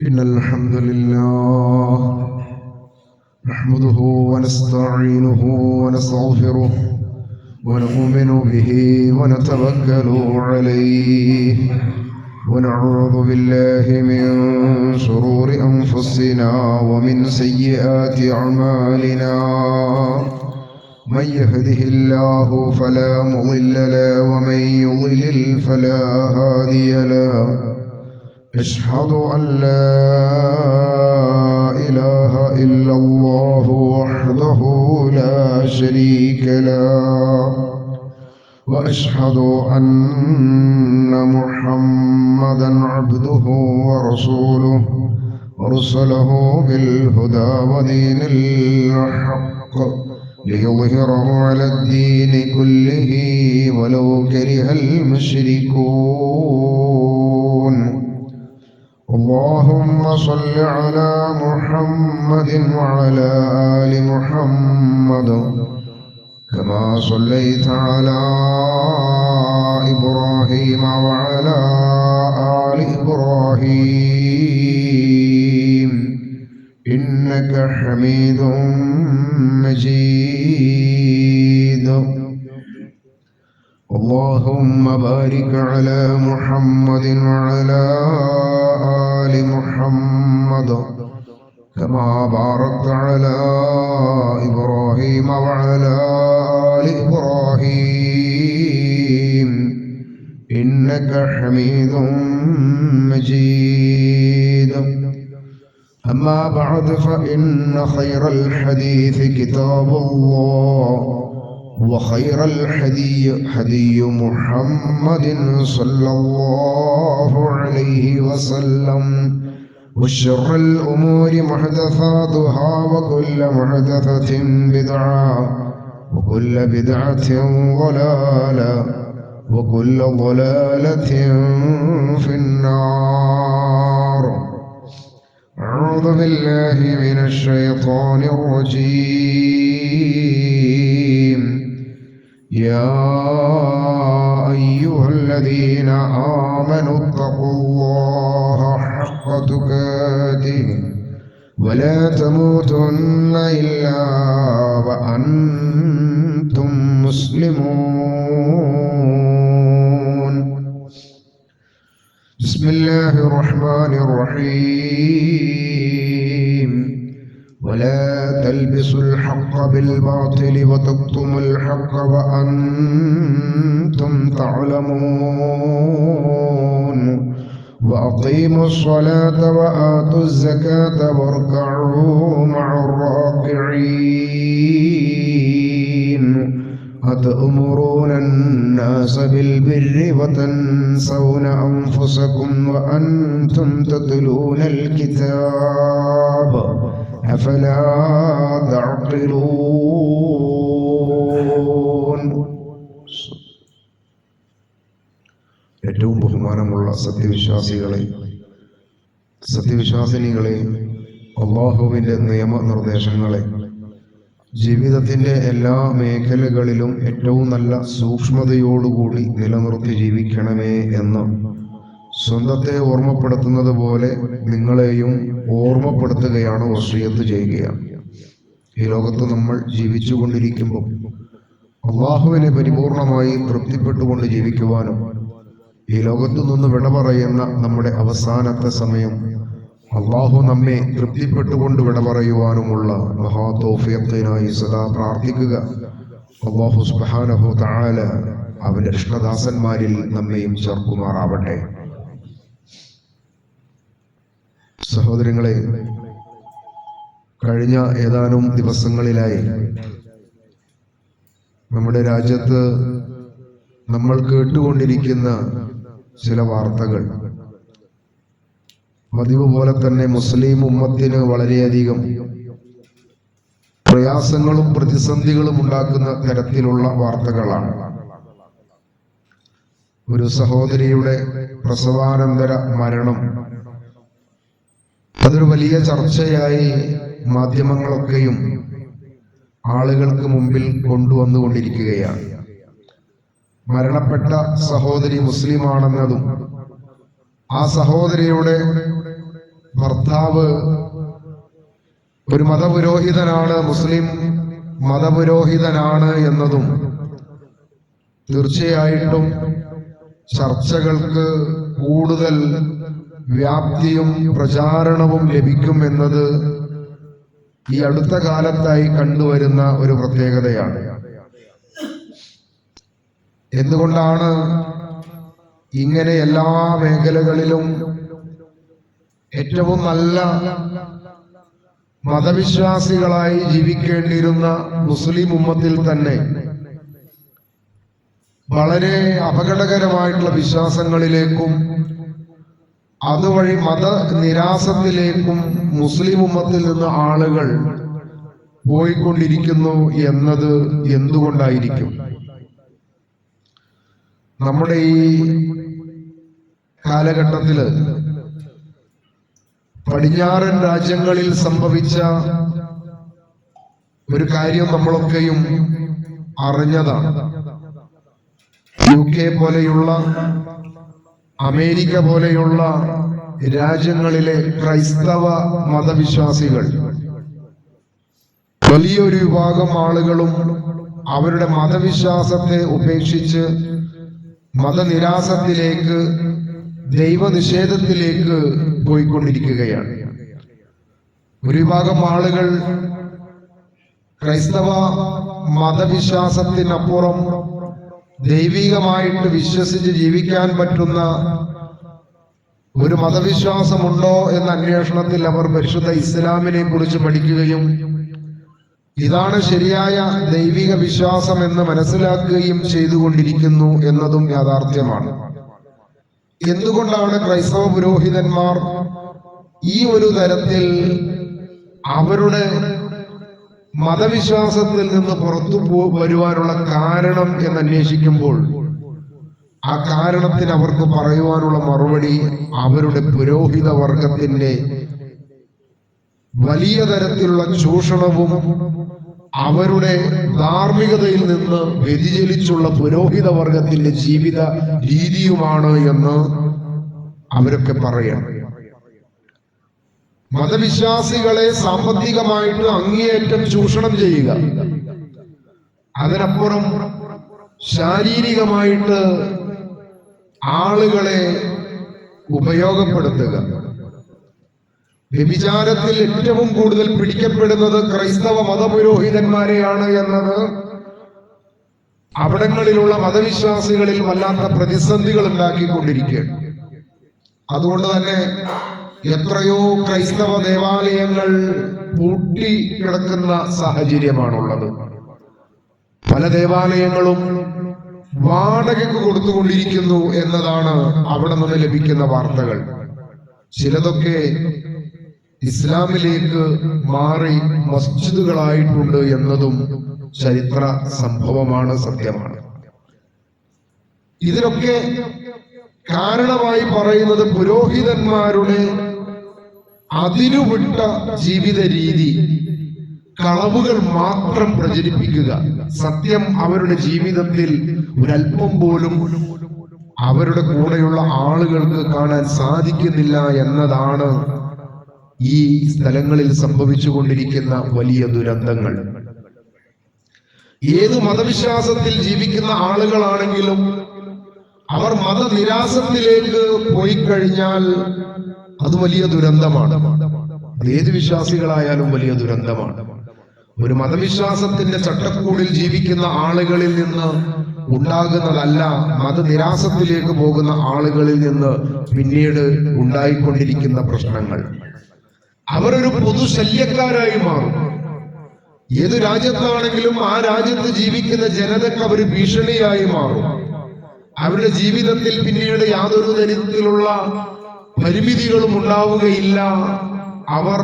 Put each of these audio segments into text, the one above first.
إن الحمد لله نحمده ونستعينه ونستغفره ونؤمن به ونتوكل عليه ونعوذ بالله من شرور أنفسنا ومن سيئات أعمالنا من يهده الله فلا مضل له ومن يضلل فلا هادي له أشهد أن لا إله إلا الله وحده لا شريك له وأشهد أن محمدا عبده ورسوله أرسله بالهدى ودين الحق ليظهره على الدين كله ولو كره المشركون اللهم صل على محمد وعلى آل محمد كما صليت على إبراهيم وعلى آل إبراهيم إنك حميد مجيد اللهم بارك على محمد وعلى آل محمد كما باركت على إبراهيم وعلى آل إبراهيم إنك حميد مجيد أما بعد فإن خير الحديث كتاب الله وخير الحدي حدي محمد صلى الله عليه وسلم وشر الأمور محدثاتها وكل محدثة بدعة وكل بدعة ضلالة وكل ضلالة في النار أعوذ بالله من الشيطان الرجيم يا أيها الذين آمنوا اتقوا الله حق تقاته ولا تموتن إلا وأنتم مسلمون بسم الله الرحمن الرحيم ولا تلبسوا الحق بالباطل وتكتموا الحق وأنتم تعلمون وأقيموا الصلاة وآتوا الزكاة واركعوا مع الراكعين أتأمرون الناس بالبر وتنسون أنفسكم وأنتم تتلون الكتاب أفلا تعقلون ഏറ്റവും ബഹുമാനമുള്ള സത്യവിശ്വാസിനികളെ അല്ലാഹുവിൻ്റെ നിയമനിർദ്ദേശങ്ങളെ ജീവിതത്തിൻ്റെ എല്ലാ മേഖലകളിലും ഏറ്റവും നല്ല സൂക്ഷ്മതയോടുകൂടി നിലനിർത്തി ജീവിക്കണമേ എന്ന് സ്വന്തത്തെ ഓർമ്മപ്പെടുത്തുന്നത് പോലെ നിങ്ങളെയും ഓർമ്മപ്പെടുത്തുകയാണ്, വസിയത്ത് ചെയ്യുകയാണ്. ഈ ലോകത്ത് നമ്മൾ ജീവിച്ചുകൊണ്ടിരിക്കുമ്പോൾ അല്ലാഹുവിനെ പരിപൂർണമായി തൃപ്തിപ്പെട്ടുകൊണ്ട് ജീവിക്കുവാനും ഈ ലോകത്തു നിന്ന് വിട പറയുന്ന നമ്മുടെ അവസാനത്തെ സമയം അല്ലാഹു നമ്മെ തൃപ്തിപ്പെട്ടുകൊണ്ട് വിട പറയുവാനുമുള്ള മഹാ തൗഫീഖിനായി സദാ പ്രാർത്ഥിക്കുക. അല്ലാഹു സുബ്ഹാനഹു തആല അവന്റെ ഇഷ്ടദാസന്മാരിൽ നമ്മയും ചേർക്കുമാറാവട്ടെ. സഹോദരങ്ങളെ, കഴിഞ്ഞ ഏതാനും ദിവസങ്ങളിലായി നമ്മുടെ രാജ്യത്ത് നമ്മൾ കേട്ടുകൊണ്ടിരിക്കുന്ന ചില വാർത്തകൾ പതിവ് പോലെ തന്നെ മുസ്ലിം ഉമ്മത്തിന് വളരെയധികം പ്രയാസങ്ങളും പ്രതിസന്ധികളും ഉണ്ടാക്കുന്ന തരത്തിലുള്ള വാർത്തകളാണ്. ഒരു സഹോദരിയുടെ പ്രസവാനന്തര മരണം അതൊരു വലിയ ചർച്ചയായി മാധ്യമങ്ങളൊക്കെയും ആളുകൾക്ക് മുമ്പിൽ കൊണ്ടുവന്നുകൊണ്ടിരിക്കുകയാണ്. മരണപ്പെട്ട സഹോദരി മുസ്ലിമാണെന്നതും ആ സഹോദരിയുടെ ഭർത്താവ് ഒരു മതപുരോഹിതനാണ്, മുസ്ലിം മതപുരോഹിതനാണ് എന്നതും തീർച്ചയായിട്ടും ചർച്ചകൾക്ക് കൂടുതൽ വ്യാപ്തിയും പ്രചാരണവും ലഭിക്കും എന്നത് ഈ അടുത്ത കാലത്തായി കണ്ടുവരുന്ന ഒരു പ്രത്യേകതയാണ്. എന്തുകൊണ്ടാണ് ഇങ്ങനെ എല്ലാ മേഖലകളിലും ഏറ്റവും നല്ല മതവിശ്വാസികളായി ജീവിക്കേണ്ടിയിരുന്ന മുസ്ലിം ഉമ്മത്തിൽ തന്നെ വളരെ അപകടകരമായിട്ടുള്ള വിശ്വാസങ്ങളിലേക്കും അതുവഴി മതനിരാസത്തിലേക്കും മുസ്ലിം ഉമ്മത്തിൽ നിന്ന് ആളുകൾ പോയിക്കൊണ്ടിരിക്കുന്നു എന്നത് എന്തുകൊണ്ടായിരിക്കും? നമ്മുടെ ഈ കാലഘട്ടത്തില് പടിഞ്ഞാറൻ രാജ്യങ്ങളിൽ സംഭവിച്ച ഒരു കാര്യം നമ്മളൊക്കെയും അറിഞ്ഞതാണ്. UK പോലെയുള്ള, അമേരിക്ക പോലെയുള്ള രാജ്യങ്ങളിലെ ക്രൈസ്തവ മതവിശ്വാസികൾ വലിയൊരു വിഭാഗം ആളുകളും അവരുടെ മതവിശ്വാസത്തെ ഉപേക്ഷിച്ച് മതനിരാസത്തിലേക്ക്, ദൈവനിഷേധത്തിലേക്ക് പോയിക്കൊണ്ടിരിക്കുകയാണ്. ഒരു വിഭാഗം ആളുകൾ ക്രൈസ്തവ മതവിശ്വാസത്തിനപ്പുറം ദൈവികമായിട്ട് വിശ്വസിച്ച് ജീവിക്കാൻ പറ്റുന്ന ഒരു മതവിശ്വാസമുണ്ടോ എന്ന അന്വേഷണത്തിൽ അവർ പരിശുദ്ധ ഇസ്ലാമിനെ കുറിച്ച് പഠിക്കുകയും ഇതാണ് ശരിയായ ദൈവിക വിശ്വാസം എന്ന് മനസ്സിലാക്കുകയും ചെയ്തുകൊണ്ടിരിക്കുന്നു എന്നതും യാഥാർത്ഥ്യമാണ്. എന്തുകൊണ്ടാണ് ക്രൈസ്തവ പുരോഹിതന്മാർ ഈ ഒരു തരത്തിൽ അവരുടെ മതവിശ്വാസത്തിൽ നിന്ന് പുറത്തു വരുവാനുള്ള കാരണം എന്ന് അന്വേഷിക്കുമ്പോൾ ആ കാരണത്തിന് അവർക്ക് പറയുവാനുള്ള മറുപടി അവരുടെ പുരോഹിത വർഗത്തിന്റെ വലിയ തരത്തിലുള്ള ചൂഷണവും അവരുടെ ധാർമ്മികതയിൽ നിന്ന് വ്യതിചലിച്ചുള്ള പുരോഹിത വർഗത്തിന്റെ ജീവിത രീതിയുമാണ് എന്ന് അവരൊക്കെ പറയണം. മതവിശ്വാസികളെ സാമ്പത്തികമായിട്ട് അങ്ങേയറ്റം ചൂഷണം ചെയ്യുക, അതിനപ്പുറം ശാരീരികമായിട്ട് ആളുകളെ ഉപയോഗപ്പെടുത്തുക. വ്യഭിചാരത്തിൽ ഏറ്റവും കൂടുതൽ പിടിക്കപ്പെടുന്നത് ക്രൈസ്തവ മതപുരോഹിതന്മാരെയാണ് എന്നത് അവിടങ്ങളിലുള്ള മതവിശ്വാസികളിൽ വല്ലാത്ത പ്രതിസന്ധികൾ ഉണ്ടാക്കിക്കൊണ്ടിരിക്കുകയാണ്. അതുകൊണ്ട് തന്നെ എത്രയോ ക്രൈസ്തവ ദേവാലയങ്ങൾ പൂട്ടി കിടക്കുന്ന സാഹചര്യമാണുള്ളത്. പല ദേവാലയങ്ങളും വാടകയ്ക്ക് കൊടുത്തുകൊണ്ടിരിക്കുന്നു എന്നതാണ് അവിടെ നിന്ന് ലഭിക്കുന്ന വാർത്തകൾ. ചിലതൊക്കെ ഇസ്ലാമിലേക്ക് മാറി മസ്ജിദുകളായിട്ടുണ്ട് എന്നതും ചരിത്ര സംഭവമാണ്, സത്യമാണ്. ഇതിനൊക്കെ കാരണമായി പറയുന്നത് പുരോഹിതന്മാരുടെ അതിരുവിട്ട ജീവിത രീതി, കളവുകൾ മാത്രം പ്രചരിപ്പിക്കുക, സത്യം അവരുടെ ജീവിതത്തിൽ ഒരല്പം പോലും അവരുടെ കൂടെയുള്ള ആളുകൾക്ക് കാണാൻ സാധിക്കുന്നില്ല എന്നതാണ് ഈ സ്ഥലങ്ങളിൽ സംഭവിച്ചുകൊണ്ടിരിക്കുന്ന വലിയ ദുരന്തങ്ങൾ. ഏത് മതവിശ്വാസത്തിൽ ജീവിക്കുന്ന ആളുകളാണെങ്കിലും അവർ മതനിരാസത്തിലേക്ക് പോയി കഴിഞ്ഞാൽ അത് വലിയ ദുരന്തമാണ്. ഏത് വിശ്വാസികളായാലും വലിയ ദുരന്തമാണ്. ഒരു മതവിശ്വാസത്തിന്റെ ചട്ടക്കൂടിൽ ജീവിക്കുന്ന ആളുകളിൽ നിന്ന് ഉണ്ടാകുന്നതല്ല മതനിരാസത്തിലേക്ക് പോകുന്ന ആളുകളിൽ നിന്ന് പിന്നീട് ഉണ്ടായിക്കൊണ്ടിരിക്കുന്ന പ്രശ്നങ്ങൾ. അവരൊരു പൊതുശല്യക്കാരായി മാറും. ഏത് രാജ്യത്താണെങ്കിലും ആ രാജ്യത്ത് ജീവിക്കുന്ന ജനതയ്ക്ക് അവർ ഭീഷണിയായി മാറും. അവരുടെ ജീവിതത്തിൽ പിന്നീട് യാതൊരു തരത്തിലുള്ള പരിമിതികളും ഉണ്ടാവുകയില്ല. അവർ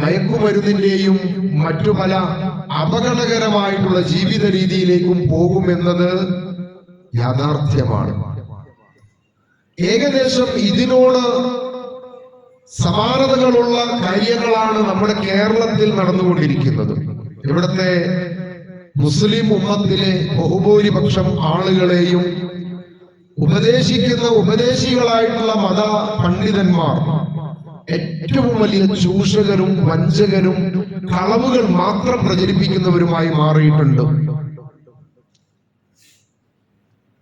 മയക്കുമരുന്നിന്റെയും മറ്റു പല അപകടകരമായിട്ടുള്ള ജീവിത രീതിയിലേക്കും പോകുമെന്നത് യാഥാർത്ഥ്യമാണ്. ഏകദേശം ഇതിനോട് സമാനതകളുള്ള കാര്യങ്ങളാണ് നമ്മുടെ കേരളത്തിൽ നടന്നുകൊണ്ടിരിക്കുന്നത്. ഇവിടുത്തെ മുസ്ലിം ഉമ്മത്തിലെ ബഹുഭൂരിപക്ഷം ആളുകളെയും ഉപദേശിക്കുന്ന ഉപദേശികളായിട്ടുള്ള മത പണ്ഡിതന്മാർ ഏറ്റവും വലിയ ചൂഷകരും വഞ്ചകരും കളവുകൾ മാത്രം പ്രചരിപ്പിക്കുന്നവരുമായി മാറിയിട്ടുണ്ട്.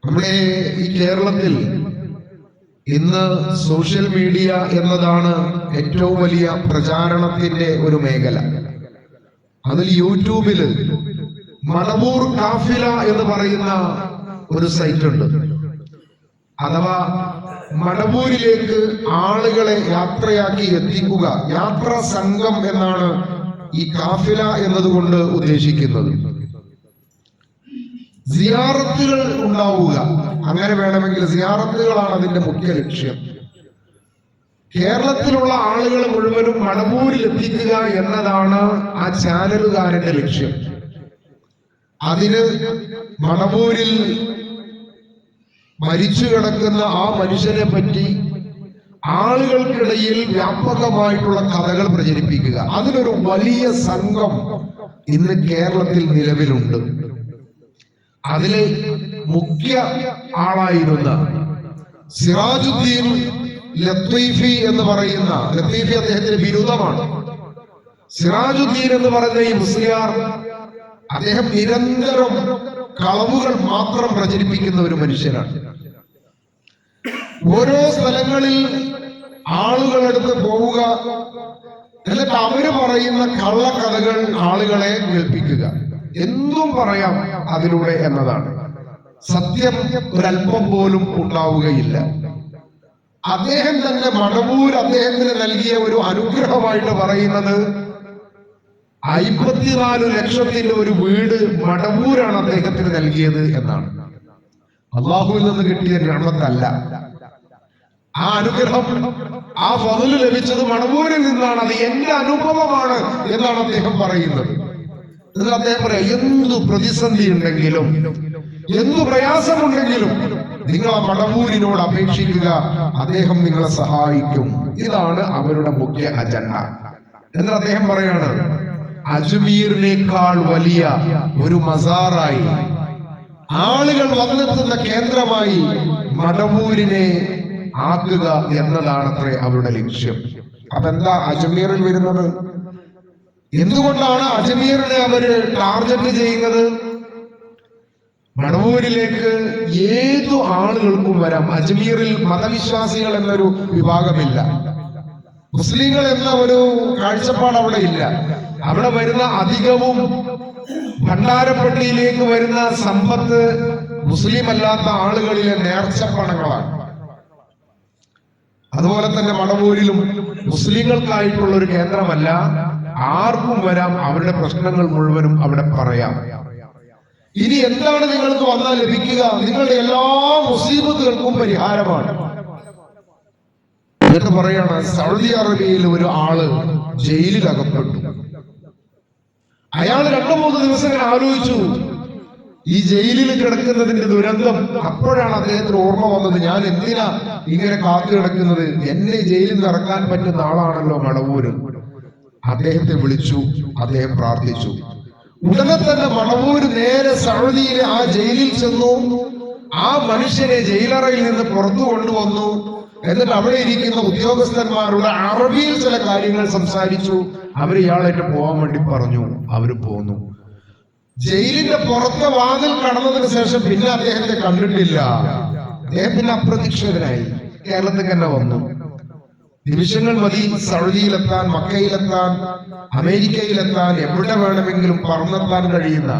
നമ്മുടെ ഈ കേരളത്തിൽ ഇന്ന് സോഷ്യൽ മീഡിയ എന്നതാണ് ഏറ്റവും വലിയ പ്രചാരണത്തിന്റെ ഒരു മേഖല. അതിൽ യൂട്യൂബില് മടവൂർ കാഫില എന്ന് പറയുന്ന ഒരു സൈറ്റ് ഉണ്ട്. അഥവാ മടവൂരിലേക്ക് ആളുകളെ യാത്രയാക്കി എത്തിക്കുക, യാത്രാ സംഘം എന്നാണ് ഈ കാഫില എന്നതുകൊണ്ട് ഉദ്ദേശിക്കുന്നത്. സിയാറത്തുകൾ ഉണ്ടാവുക, അങ്ങനെ വേണമെങ്കിൽ സിയാറത്തുകളാണ് അതിന്റെ മുഖ്യ ലക്ഷ്യം. കേരളത്തിലുള്ള ആളുകൾ മുഴുവനും മടവൂരിൽ എത്തിക്കുക എന്നതാണ് ആ ചാനലുകാരന്റെ ലക്ഷ്യം. അതിന് മടവൂരിൽ മരിച്ചു കിടക്കുന്ന ആ മനുഷ്യനെ പറ്റി ആളുകൾക്കിടയിൽ വ്യാപകമായിട്ടുള്ള കഥകൾ പ്രചരിപ്പിക്കുക, അതിനൊരു വലിയ സംഘം ഇന്ന് കേരളത്തിൽ നിലവിലുണ്ട്. അതിലെ മുഖ്യ ആളായിരുന്ന സിറാജുദ്ദീൻ ലത്തീഫി എന്ന് പറയുന്ന, ലത്തീഫി അദ്ദേഹത്തിന്റെ ബിരുദമാണ്. സിറാജുദ്ദീൻ എന്ന് പറയുന്ന ഈ മുസ്ലിയാർ, അദ്ദേഹം നിരന്തരം കളവുകൾ മാത്രം പ്രചരിപ്പിക്കുന്ന ഒരു മനുഷ്യനാണ്. ഓരോ സ്ഥലങ്ങളിൽ ആളുകളെടുത്ത് പോവുക, എന്നിട്ട് അവര് പറയുന്ന കള്ളക്കഥകൾ ആളുകളെ കേൾപ്പിക്കുക, എന്തും പറയാം അതിലൂടെ എന്നതാണ്. സത്യം ഒരല്പം പോലും ഉണ്ടാവുകയില്ല. അദ്ദേഹം തന്നെ മടവൂർ അദ്ദേഹത്തിന് നൽകിയ ഒരു അനുഗ്രഹമായിട്ട് പറയുന്നത് 54 ലക്ഷത്തിന്റെ ഒരു വീട് മടവൂരാണ് അദ്ദേഹത്തിന് നൽകിയത് എന്നാണ്. അള്ളാഹുവിൽ നിന്ന് കിട്ടിയ നിഅമത്തല്ല. ആ അനുഗ്രഹം, ആ ഫضല് ലഭിച്ചത് മടവൂരിൽ നിന്നാണ്. അത് എന്റെ അനുഭവമാണ് എന്നാണ് അദ്ദേഹം പറയുന്നത്. എന്നിട്ട് അദ്ദേഹം പറയാം, എന്തു പ്രതിസന്ധി ഉണ്ടെങ്കിലും എന്തു പ്രയാസമുണ്ടെങ്കിലും നിങ്ങൾ ആ മടവൂരിനോട് അപേക്ഷിക്കുക, അദ്ദേഹം നിങ്ങളെ സഹായിക്കും. ഇതാണ് അവരുടെ മുഖ്യ അജണ്ട. എന്നിട്ട് അദ്ദേഹം പറയാണ്, അജ്മീറിനേക്കാൾ വലിയ ഒരു മസാറായി, ആളുകൾ വന്നെത്തുന്ന കേന്ദ്രമായി മടവൂരിനെ ആക്കുക എന്നതാണത്രേ അവരുടെ ലക്ഷ്യം. അതെന്താ അജ്മീറിൽ വരുന്നത്? എന്തുകൊണ്ടാണ് അജ്മീറിനെ അവര് ടാർഗറ്റ് ചെയ്യുന്നത്? മടവൂരിലേക്ക് ഏതു ആളുകൾക്കും വരാം. അജ്മീറിൽ മതവിശ്വാസികൾ എന്നൊരു വിഭാഗമില്ല, മുസ്ലിങ്ങൾ എന്ന ഒരു കാഴ്ചപ്പാട് അവിടെ ഇല്ല. അവിടെ വരുന്ന അധികവും ഭണ്ഡാരപ്പെട്ടിയിലേക്ക് വരുന്ന സമ്പത്ത് മുസ്ലിം അല്ലാത്ത ആളുകളിലെ നേർച്ചപ്പണങ്ങളാണ്. അതുപോലെ തന്നെ മടവൂരിലും മുസ്ലിങ്ങൾക്കായിട്ടുള്ള ഒരു കേന്ദ്രമല്ല, ആർക്കും വരാം, അവരുടെ പ്രശ്നങ്ങൾ മുഴുവനും അവിടെ പറയാം. ഇനി എന്താണ് നിങ്ങൾക്ക് വന്നാൽ ലഭിക്കുക? നിങ്ങളുടെ എല്ലാ മുസീബത്തുകൾക്കും പരിഹാരമാണ്. എന്നിട്ട് പറയാണ്, സൗദി അറേബ്യയിൽ ഒരു ആള് ജയിലിൽ അകപ്പെട്ടു. അയാൾ 2-3 ദിവസം ആലോചിച്ചു ഈ ജയിലിൽ കിടക്കുന്നതിന്റെ ദുരന്തം. അപ്പോഴാണ് അദ്ദേഹത്തിന് ഓർമ്മ വന്നത്, ഞാൻ എന്തിനാ ഇങ്ങനെ കാത്തു കിടക്കുന്നത്? എന്നെ ജയിലിൽ നിന്ന് ഇറക്കാൻ പറ്റുന്ന ആളാണല്ലോ മടവൂര്. അദ്ദേഹത്തെ വിളിച്ചു, അദ്ദേഹം പ്രാർത്ഥിച്ചു. ഉടനെ തന്നെ മടവൂര് നേരെ സൗദിയിലെ ആ ജയിലിൽ ചെന്നു. ആ മനുഷ്യനെ ജയിലറയിൽ നിന്ന് പുറത്തു കൊണ്ടുവന്നു. എന്നിട്ട് അവിടെ ഇരിക്കുന്ന ഉദ്യോഗസ്ഥന്മാരുടെ അറബിയിൽ ചില കാര്യങ്ങൾ സംസാരിച്ചു. അവര് ഇയാളായിട്ട് പോകാൻ വേണ്ടി പറഞ്ഞു. അവര് പോന്നു. ജയിലിന്റെ പുറത്തെ വാതിൽ കടന്നതിന് ശേഷം പിന്നെ അദ്ദേഹത്തെ കണ്ടിട്ടില്ല. അദ്ദേഹം പിന്നെ അപ്രതീക്ഷിതനായി കേരളത്തിൽ തന്നെ വന്നു. നിമിഷങ്ങൾ മതി സൗദിയിലെത്താൻ, മക്കയിലെത്താൻ, അമേരിക്കയിലെത്താൻ, എവിടെ വേണമെങ്കിലും പറന്നെത്താൻ കഴിയുന്ന,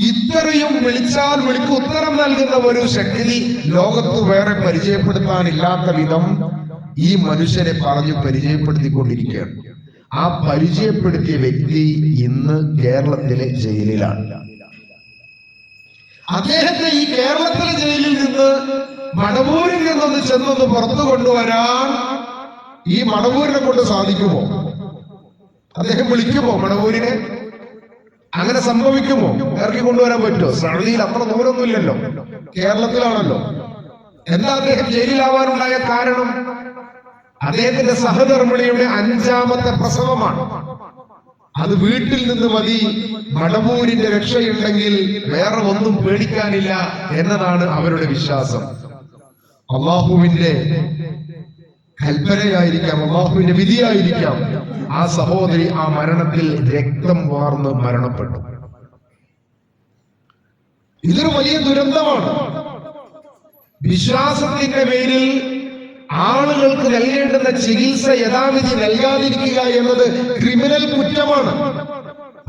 ഇത്രയും വിളിച്ചാൽ വിളിക്ക് ഉത്തരം നൽകുന്ന ഒരു ശക്തി ലോകത്ത് വേറെ പരിചയപ്പെടുത്താനില്ലാത്ത വിധം ഈ മനുഷ്യനെ പറഞ്ഞു പരിചയപ്പെടുത്തിക്കൊണ്ടിരിക്കുകയാണ്. ആ പരിചയപ്പെടുത്തിയ വ്യക്തി ഇന്ന് കേരളത്തിലെ ജയിലിലാണ്. അദ്ദേഹത്തെ ഈ കേരളത്തിലെ ജയിലിൽ നിന്ന് മടവൂരിൽ നിന്നൊന്ന് ചെന്നൊന്ന് പുറത്തു കൊണ്ടുവരാൻ ഈ മടവൂരിനെ കൊണ്ട് സാധിക്കുമോ? അദ്ദേഹം വിളിക്കുമോ മടവൂരിനെ? അങ്ങനെ സംഭവിക്കുമോ? ഇറക്കി കൊണ്ടുവരാൻ പറ്റുമോ? സൗദിയിൽ അത്ര ദൂരമൊന്നുമില്ലല്ലോ, കേരളത്തിലാണല്ലോ. എന്താ അദ്ദേഹം ജയിലിലാവാനുണ്ടായ കാരണം? അദ്ദേഹത്തിന്റെ സഹധർമ്മിണിയുടെ 5ാമത്തെ പ്രസവമാണ്. അത് വീട്ടിൽ നിന്ന് മതി. മടവൂരിന്റെ രക്ഷയുണ്ടെങ്കിൽ വേറെ ഒന്നും പേടിക്കാനില്ല എന്നതാണ് അവരുടെ വിശ്വാസം. അള്ളാഹുവിന്റെ കൽപ്പനയായിരിക്കാം, അള്ളാഹുവിന്റെ വിധിയായിരിക്കാം. ആ സഹോദരി ആ മരണത്തിൽ രക്തം വാർന്ന് മരണപ്പെട്ടു. ഇതൊരു വലിയ ദുരന്തമാണ്. വിശ്വാസത്തിന്റെ പേരിൽ ആളുകൾക്ക് നൽകേണ്ടുന്ന ചികിത്സ യഥാവിധി നൽകാതിരിക്കുക എന്നത് ക്രിമിനൽ കുറ്റമാണ്.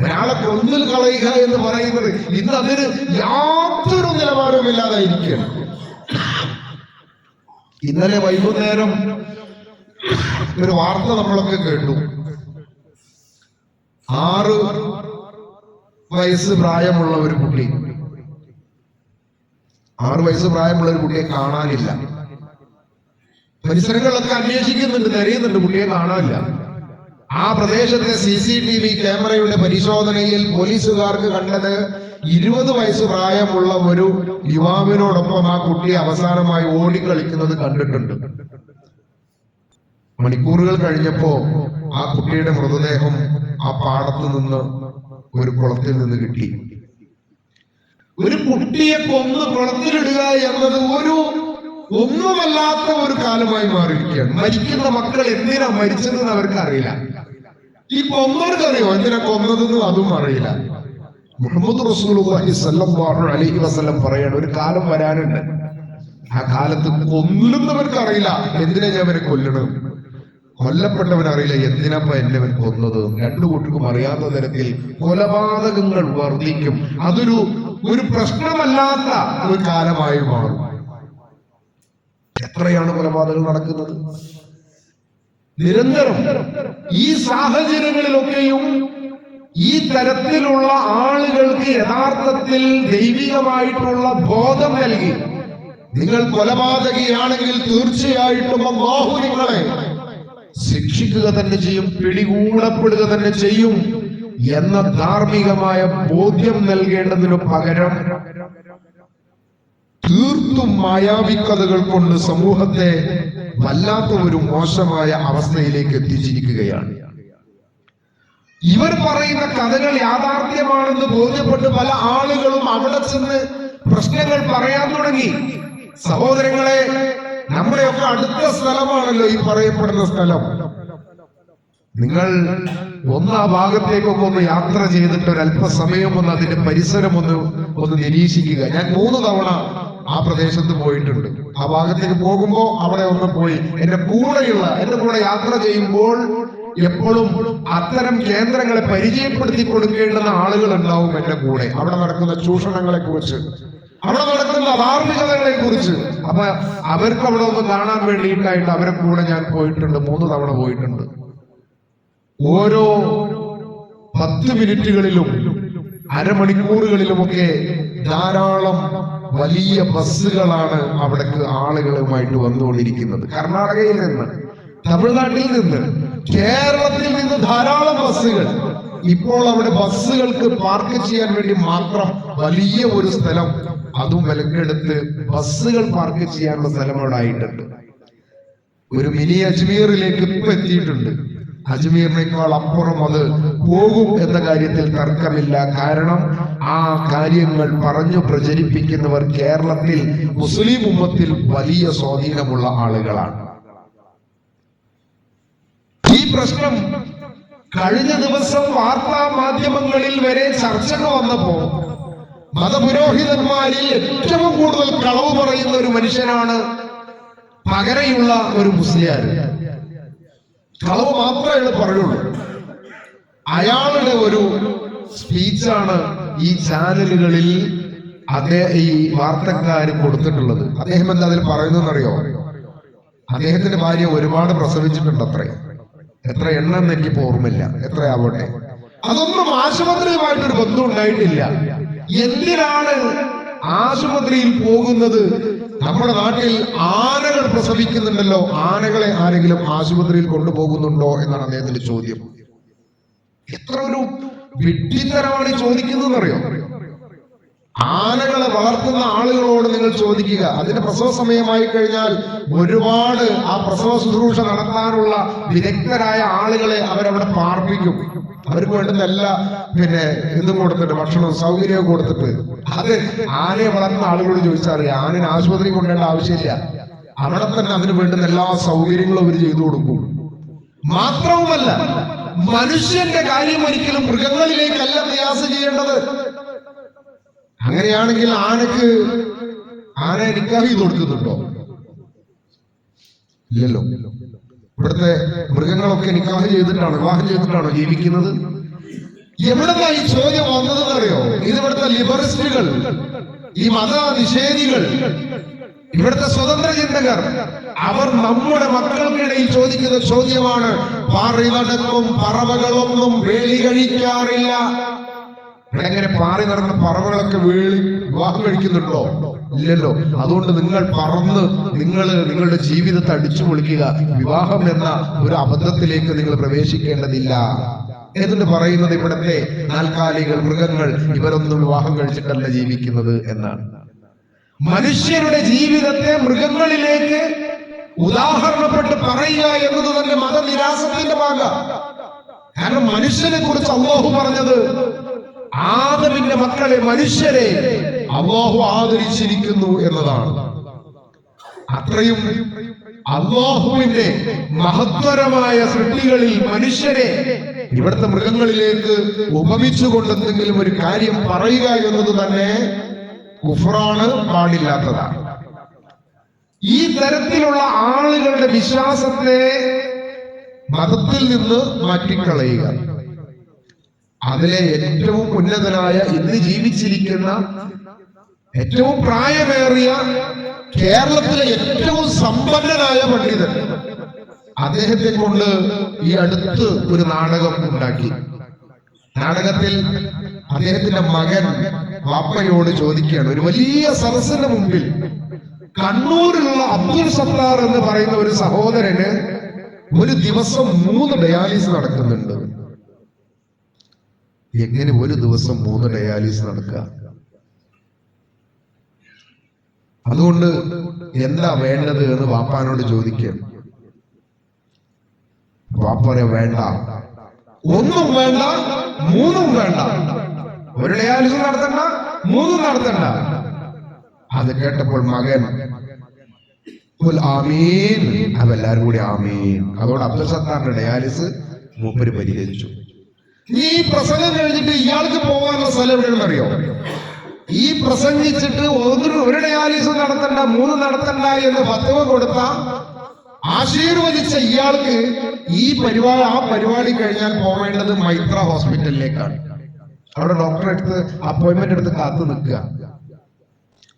ഒരാളെ കൊന്നിൽ കളയുക എന്ന് പറയുന്നത് ഇന്ന് അതിന് യാതൊരു നിലവാരവുമില്ലാതായിരിക്കുകയാണ്. ഇന്നലെ വൈകുന്നേരം ഒരു വാർത്ത നമ്മളൊക്കെ കേട്ടു. 6 വയസ്സ് പ്രായമുള്ള ഒരു കുട്ടി, 6 വയസ്സ് പ്രായമുള്ള ഒരു കുട്ടിയെ കാണാനില്ല. പരിസരങ്ങളിലൊക്കെ അന്വേഷിക്കുന്നുണ്ട്, തിരയുന്നുണ്ട്, കുട്ടിയെ കാണാനില്ല. ആ പ്രദേശത്തെ CCTV ക്യാമറയുടെ പരിശോധനയിൽ പോലീസുകാർക്ക് കണ്ടത് 20 വയസ്സ് പ്രായമുള്ള ഒരു യുവാവിനോടൊപ്പം ആ കുട്ടി അവസാനമായി ഓടിക്കളിക്കുന്നത് കണ്ടിട്ടുണ്ട്. മണിക്കൂറുകൾ കഴിഞ്ഞപ്പോ ആ കുട്ടിയുടെ മൃതദേഹം ആ പാടത്ത് നിന്ന് ഒരു കുളത്തിൽ നിന്ന് കിട്ടി. ഒരു കുട്ടിയെ കൊന്ന് കുളത്തിലിടുക എന്നത് ഒന്നുമല്ലാത്ത ഒരു കാലമായി മാറിയിരിക്കുകയാണ്. മരിക്കുന്ന മക്കൾ എന്തിനാ മരിച്ചതെന്ന് അവർക്ക് അറിയില്ല. ഈ കൊന്നവർക്കറിയോ എന്തിനാ കൊന്നതെന്ന് അതും അറിയില്ല. മുഹമ്മദ് റസൂലുള്ളാഹി സ്വല്ലല്ലാഹു അലൈഹി വസല്ലം പറയാണ്, ഒരു കാലം വരാനുണ്ട്, ആ കാലത്ത് കൊല്ലുന്നവർക്ക് അറിയില്ല എന്തിനാ ഞാൻ അവരെ കൊല്ലണം, കൊല്ലപ്പെട്ടവനറിയില്ല എന്തിനാപ്പ എന്നെ അവൻ കൊന്നത്. രണ്ടു കൂട്ടർക്കും അറിയാത്ത തരത്തിൽ കൊലപാതകങ്ങൾ വർദ്ധിക്കും. ഒരു പ്രശ്നമല്ലാത്ത ഒരു കാലമായി മാറും. എത്രയാണ് കൊലപാതകങ്ങൾ നടക്കുന്നത് നിരന്തരം. ഈ സാഹചര്യങ്ങളിലൊക്കെയും ഈ തരത്തിലുള്ള ആളുകൾക്ക് യഥാർത്ഥത്തിൽ ദൈവികമായിട്ടുള്ള ബോധം നൽകി, നിങ്ങൾ കൊലപാതകിയാണെങ്കിൽ തീർച്ചയായിട്ടും അല്ലാഹു നിങ്ങളെ ശിക്ഷിക്കുക തന്നെ ചെയ്യും, പിടികൂടപ്പെടുക തന്നെ ചെയ്യും എന്ന ധാർമ്മികമായ ബോധ്യം നൽകേണ്ടതിനു പകരം തീർത്തും മായാവിക്കഥകൾ കൊണ്ട് സമൂഹത്തെ വല്ലാത്ത ഒരു മോശമായ അവസ്ഥയിലേക്ക് എത്തിച്ചിരിക്കുകയാണ്. ഇവർ പറയുന്ന കഥകൾ യാഥാർത്ഥ്യമാണെന്ന് ബോധ്യപ്പെട്ട് പല ആളുകളും അവിടെ ചെന്ന് പ്രശ്നങ്ങൾ പറയാൻ തുടങ്ങി. സഹോദരങ്ങളെ, നമ്മുടെയൊക്കെ അടുത്ത സ്ഥലമാണല്ലോ ഈ പറയപ്പെടുന്ന സ്ഥലം. നിങ്ങൾ ആ ഭാഗത്തേക്കൊക്കെ ഒന്ന് യാത്ര ചെയ്തിട്ട് ഒരല്പസമയം ഒന്ന് അതിന്റെ പരിസരം ഒന്ന് നിരീക്ഷിക്കുക. ഞാൻ 3 തവണ ആ പ്രദേശത്ത് പോയിട്ടുണ്ട്. ആ ഭാഗത്തേക്ക് പോകുമ്പോ അവിടെ ഒന്ന് പോയി എന്റെ കൂടെ യാത്ര ചെയ്യുമ്പോൾ എപ്പോഴും അത്തരം കേന്ദ്രങ്ങളെ പരിചയപ്പെടുത്തി കൊടുക്കേണ്ടുന്ന ആളുകൾ ഉണ്ടാവും എന്റെ കൂടെ. അവിടെ നടക്കുന്ന ചൂഷണങ്ങളെ കുറിച്ച്, അവിടെ നടക്കുന്ന അധാർമികതകളെ കുറിച്ച്. അപ്പൊ അവർക്ക് അവിടെ ഒന്ന് കാണാൻ വേണ്ടിയിട്ടായിട്ട് അവരെ കൂടെ ഞാൻ പോയിട്ടുണ്ട്. 3 തവണ പോയിട്ടുണ്ട്. ഓരോ 10 മിനിറ്റുകളിലും അരമണിക്കൂറുകളിലുമൊക്കെ ധാരാളം വലിയ ബസ്സുകളാണ് അവിടേക്ക് ആളുകളുമായിട്ട് വന്നുകൊണ്ടിരിക്കുന്നത്. കർണാടകയിൽ നിന്ന്, തമിഴ്നാട്ടിൽ നിന്ന്, കേരളത്തിൽ നിന്ന് ധാരാളം ബസ്സുകൾ. ഇപ്പോൾ അവിടെ ബസ്സുകൾക്ക് പാർക്ക് ചെയ്യാൻ വേണ്ടി മാത്രം വലിയ ഒരു സ്ഥലം, അതും വിലക്കെടുത്ത് ബസ്സുകൾ പാർക്ക് ചെയ്യാനുള്ള സ്ഥലം അവിടെ ആയിട്ടുണ്ട്. ഒരു മിനി അജ്മീറിലേക്ക് ഇപ്പൊ എത്തിയിട്ടുണ്ട്. അജ്മീറിനേക്കാൾ അപ്പുറം അത് പോകും എന്ന കാര്യത്തിൽ തർക്കമില്ല. കാരണം ആ കാര്യങ്ങൾ പറഞ്ഞു പ്രചരിപ്പിക്കുന്നവർ കേരളത്തിൽ മുസ്ലിം ഉമ്മത്തിൽ വലിയ സ്വാധീനമുള്ള ആളുകളാണ്. ഈ പ്രശ്നം കഴിഞ്ഞ ദിവസം വാർത്താ മാധ്യമങ്ങളിൽ വരെ ചർച്ചകൾ വന്നപ്പോ മതപുരോഹിതന്മാരിൽ ഏറ്റവും കൂടുതൽ കളവ് പറയുന്ന ഒരു മനുഷ്യനാണ് പകരയുള്ള ഒരു മുസ്ലിയാർ. കളവ് മാത്രമേ പറയുള്ളൂ. അയാളുടെ ഒരു സ്പീച്ചാണ് ഈ ചാനലുകളിൽ ഈ വാർത്തക്കാർ കൊടുത്തിട്ടുള്ളത്. അദ്ദേഹം എന്താ അതിൽ പറയുന്നതെന്നറിയോ? അദ്ദേഹത്തിന്റെ ഭാര്യ ഒരുപാട് പ്രസവിച്ചിട്ടുണ്ട്. എത്ര എണ്ണം എനിക്ക് ഓർമ്മയില്ല, എത്രയാവട്ടെ. അതൊന്നും ആശുപത്രിയുമായിട്ടൊരു ബന്ധം ഉണ്ടായിട്ടില്ല. എന്തിനാണ് ആശുപത്രിയിൽ പോകുന്നത്? നമ്മുടെ നാട്ടിൽ ആനകൾ പ്രസവിക്കുന്നുണ്ടല്ലോ, ആനകളെ ആരെങ്കിലും ആശുപത്രിയിൽ കൊണ്ടുപോകുന്നുണ്ടോ എന്നാണ് അദ്ദേഹത്തിന്റെ ചോദ്യം. എത്ര ഒരു വിഡ്ഢിത്തരമാണ് ചോദിക്കുന്നതെന്നറിയോ? ആനകളെ വളർത്തുന്ന ആളുകളോട് നിങ്ങൾ ചോദിക്കുക. അതിന്റെ പ്രസവ സമയമായി കഴിഞ്ഞാൽ ഒരുപാട് ആ പ്രസവ ശുശ്രൂഷ നടത്താനുള്ള വിദഗ്ധരായ ആളുകളെ അവരവിടെ പാർപ്പിക്കും. അവർക്ക് വേണ്ടുന്ന എല്ലാ ഇതും കൊടുത്തിട്ട്, ഭക്ഷണവും സൗകര്യവും കൊടുത്തിട്ട്. അത് ആനയെ വളർത്തുന്ന ആളുകളോട് ചോദിച്ചാൽ അറിയാം. ആനയെ ആശുപത്രി കൊണ്ടുവരേണ്ട ആവശ്യമില്ല. അവിടെ തന്നെ അതിന് വേണ്ടുന്ന എല്ലാ സൗകര്യങ്ങളും അവർ ചെയ്തു കൊടുക്കും. മാത്രവുമല്ല, മനുഷ്യന്റെ കാര്യം ഒരിക്കലും മൃഗങ്ങളിലേക്കല്ല പ്രയാസം ചെയ്യേണ്ടത്. അങ്ങനെയാണെങ്കിൽ ആനയെ നിക്കാഹ് ചെയ്ത് കൊടുക്കുന്നുണ്ടോ? ഇല്ലല്ലോ. ഇവിടുത്തെ മൃഗങ്ങളൊക്കെ നിക്കാഹ് ചെയ്തിട്ടാണോ, വിവാഹം ചെയ്തിട്ടാണോ ജീവിക്കുന്നത്? എവിടുന്നാ ഈ ചോദ്യം വന്നതെന്നറിയോ? ഇതിവിടുത്തെ ലിബറിസ്റ്റുകൾ, ഈ മത നിഷേധികൾ, ഇവിടുത്തെ സ്വതന്ത്ര ചിന്തകർ, അവർ നമ്മുടെ മക്കൾക്കിടയിൽ ചോദിക്കുന്ന ചോദ്യമാണ്: പാറി നടക്കും പറവകളൊന്നും വേലി കഴിക്കാറില്ല. എങ്ങനെ പാറി നടന്ന പറവകളൊക്കെ വിവാഹം കഴിക്കുന്നുണ്ടോ? ഇല്ലല്ലോ. അതുകൊണ്ട് നിങ്ങൾ പറന്ന് നിങ്ങളുടെ ജീവിതത്തെ അടിച്ചു പൊളിക്കുക. വിവാഹം എന്ന ഒരു അബദ്ധത്തിലേക്ക് നിങ്ങൾ പ്രവേശിക്കേണ്ടതില്ല. എന്നിട്ട് പറയുന്നത് ഇവിടുത്തെ നാൽക്കാലികൾ, മൃഗങ്ങൾ, ഇവരൊന്നും വിവാഹം കഴിച്ചിട്ടല്ല ജീവിക്കുന്നത് എന്നാണ്. മനുഷ്യരുടെ ജീവിതത്തെ മൃഗങ്ങളിലേക്ക് ഉദാഹരണപ്പെട്ട് പറയുക എന്നത് തന്നെ മതനിരാസത്തിന്റെ ഭാഗം. കാരണം മനുഷ്യനെ കുറിച്ച് അല്ലാഹു പറഞ്ഞത്, ആദമിന്റെ മക്കളെ, മനുഷ്യരെ അല്ലാഹു ആദരിച്ചിരിക്കുന്നു എന്നതാണ്. അത്രയും അല്ലാഹുവിന്റെ മഹത്വരമായ സൃഷ്ടികളിൽ മനുഷ്യരെ ഇവിടുത്തെ മൃഗങ്ങളിലേക്ക് ഉപമിച്ചുകൊണ്ട് എന്തെങ്കിലും ഒരു കാര്യം പറയുക എന്നത് തന്നെ കുഫ്റാണ്, പാടില്ലാത്തതാണ്. ഈ തരത്തിലുള്ള ആളുകളുടെ വിശ്വാസത്തെ മതത്തിൽ നിന്ന് മാറ്റിക്കളയുക, അതിലെ ഏറ്റവും ഉന്നതനായ, ഇന്ന് ജീവിച്ചിരിക്കുന്ന ഏറ്റവും പ്രായമേറിയ, കേരളത്തിലെ ഏറ്റവും സമ്പന്നനായ പണ്ഡിതൻ, അദ്ദേഹത്തെ കൊണ്ട് ഈ അടുത്ത് ഒരു നാടകം ഉണ്ടാക്കി. നാടകത്തിൽ അദ്ദേഹത്തിന്റെ മകൻ വാപ്പയോട് ചോദിക്കുകയാണ്, ഒരു വലിയ സദസ്സിന്റെ മുമ്പിൽ, കണ്ണൂരിലുള്ള അബ്ദുൽ സത്താർ എന്ന് പറയുന്ന ഒരു സഹോദരന് ഒരു ദിവസം 3 ഡയാലിസിസ് നടക്കുന്നുണ്ട്. എങ്ങനെ ഒരു ദിവസം 3 ഡയാലിസിസ് നടക്കുക? അതുകൊണ്ട് എന്താ വേണ്ടത് എന്ന് വാപ്പാനോട് ചോദിക്കുകയാണ്. വാപ്പ പറയാ, വേണ്ട, ഒന്നും വേണ്ട, 3ഉം വേണ്ട, ഒരു ഡയാലിസിസ് നടത്തണ്ട, 3ഉം നടത്തണ്ട. അത് കേട്ടപ്പോൾ മകൻ ആമീൻ, അവെല്ലാരും കൂടി ആമീൻ. അതോടെ അബ്ദുൽ സത്താറിന്റെ ഡയാലിസിസ് മൂപ്പര് പരിഹരിച്ചു. ഈ പ്രസംഗം കഴിഞ്ഞിട്ട് ഇയാൾക്ക് പോകാനുള്ള സ്ഥലം എവിടെയാണെന്നറിയോ? ഈ പ്രസംഗിച്ചിട്ട് ഒരു ഡയാലിസിസ് നടത്തണ്ട, 3 നടത്തണ്ട എന്ന് ഫത്വ കൊടുത്ത, ആശീർവദിച്ച ഇയാൾക്ക് ആ പരിപാടി കഴിഞ്ഞാൽ പോവേണ്ടത് മൈത്ര ഹോസ്പിറ്റലിലേക്കാണ്. അവിടെ ഡോക്ടറെ അടുത്ത് അപ്പോയിന്റ്മെന്റ് എടുത്ത് കാത്തു നിൽക്കുക.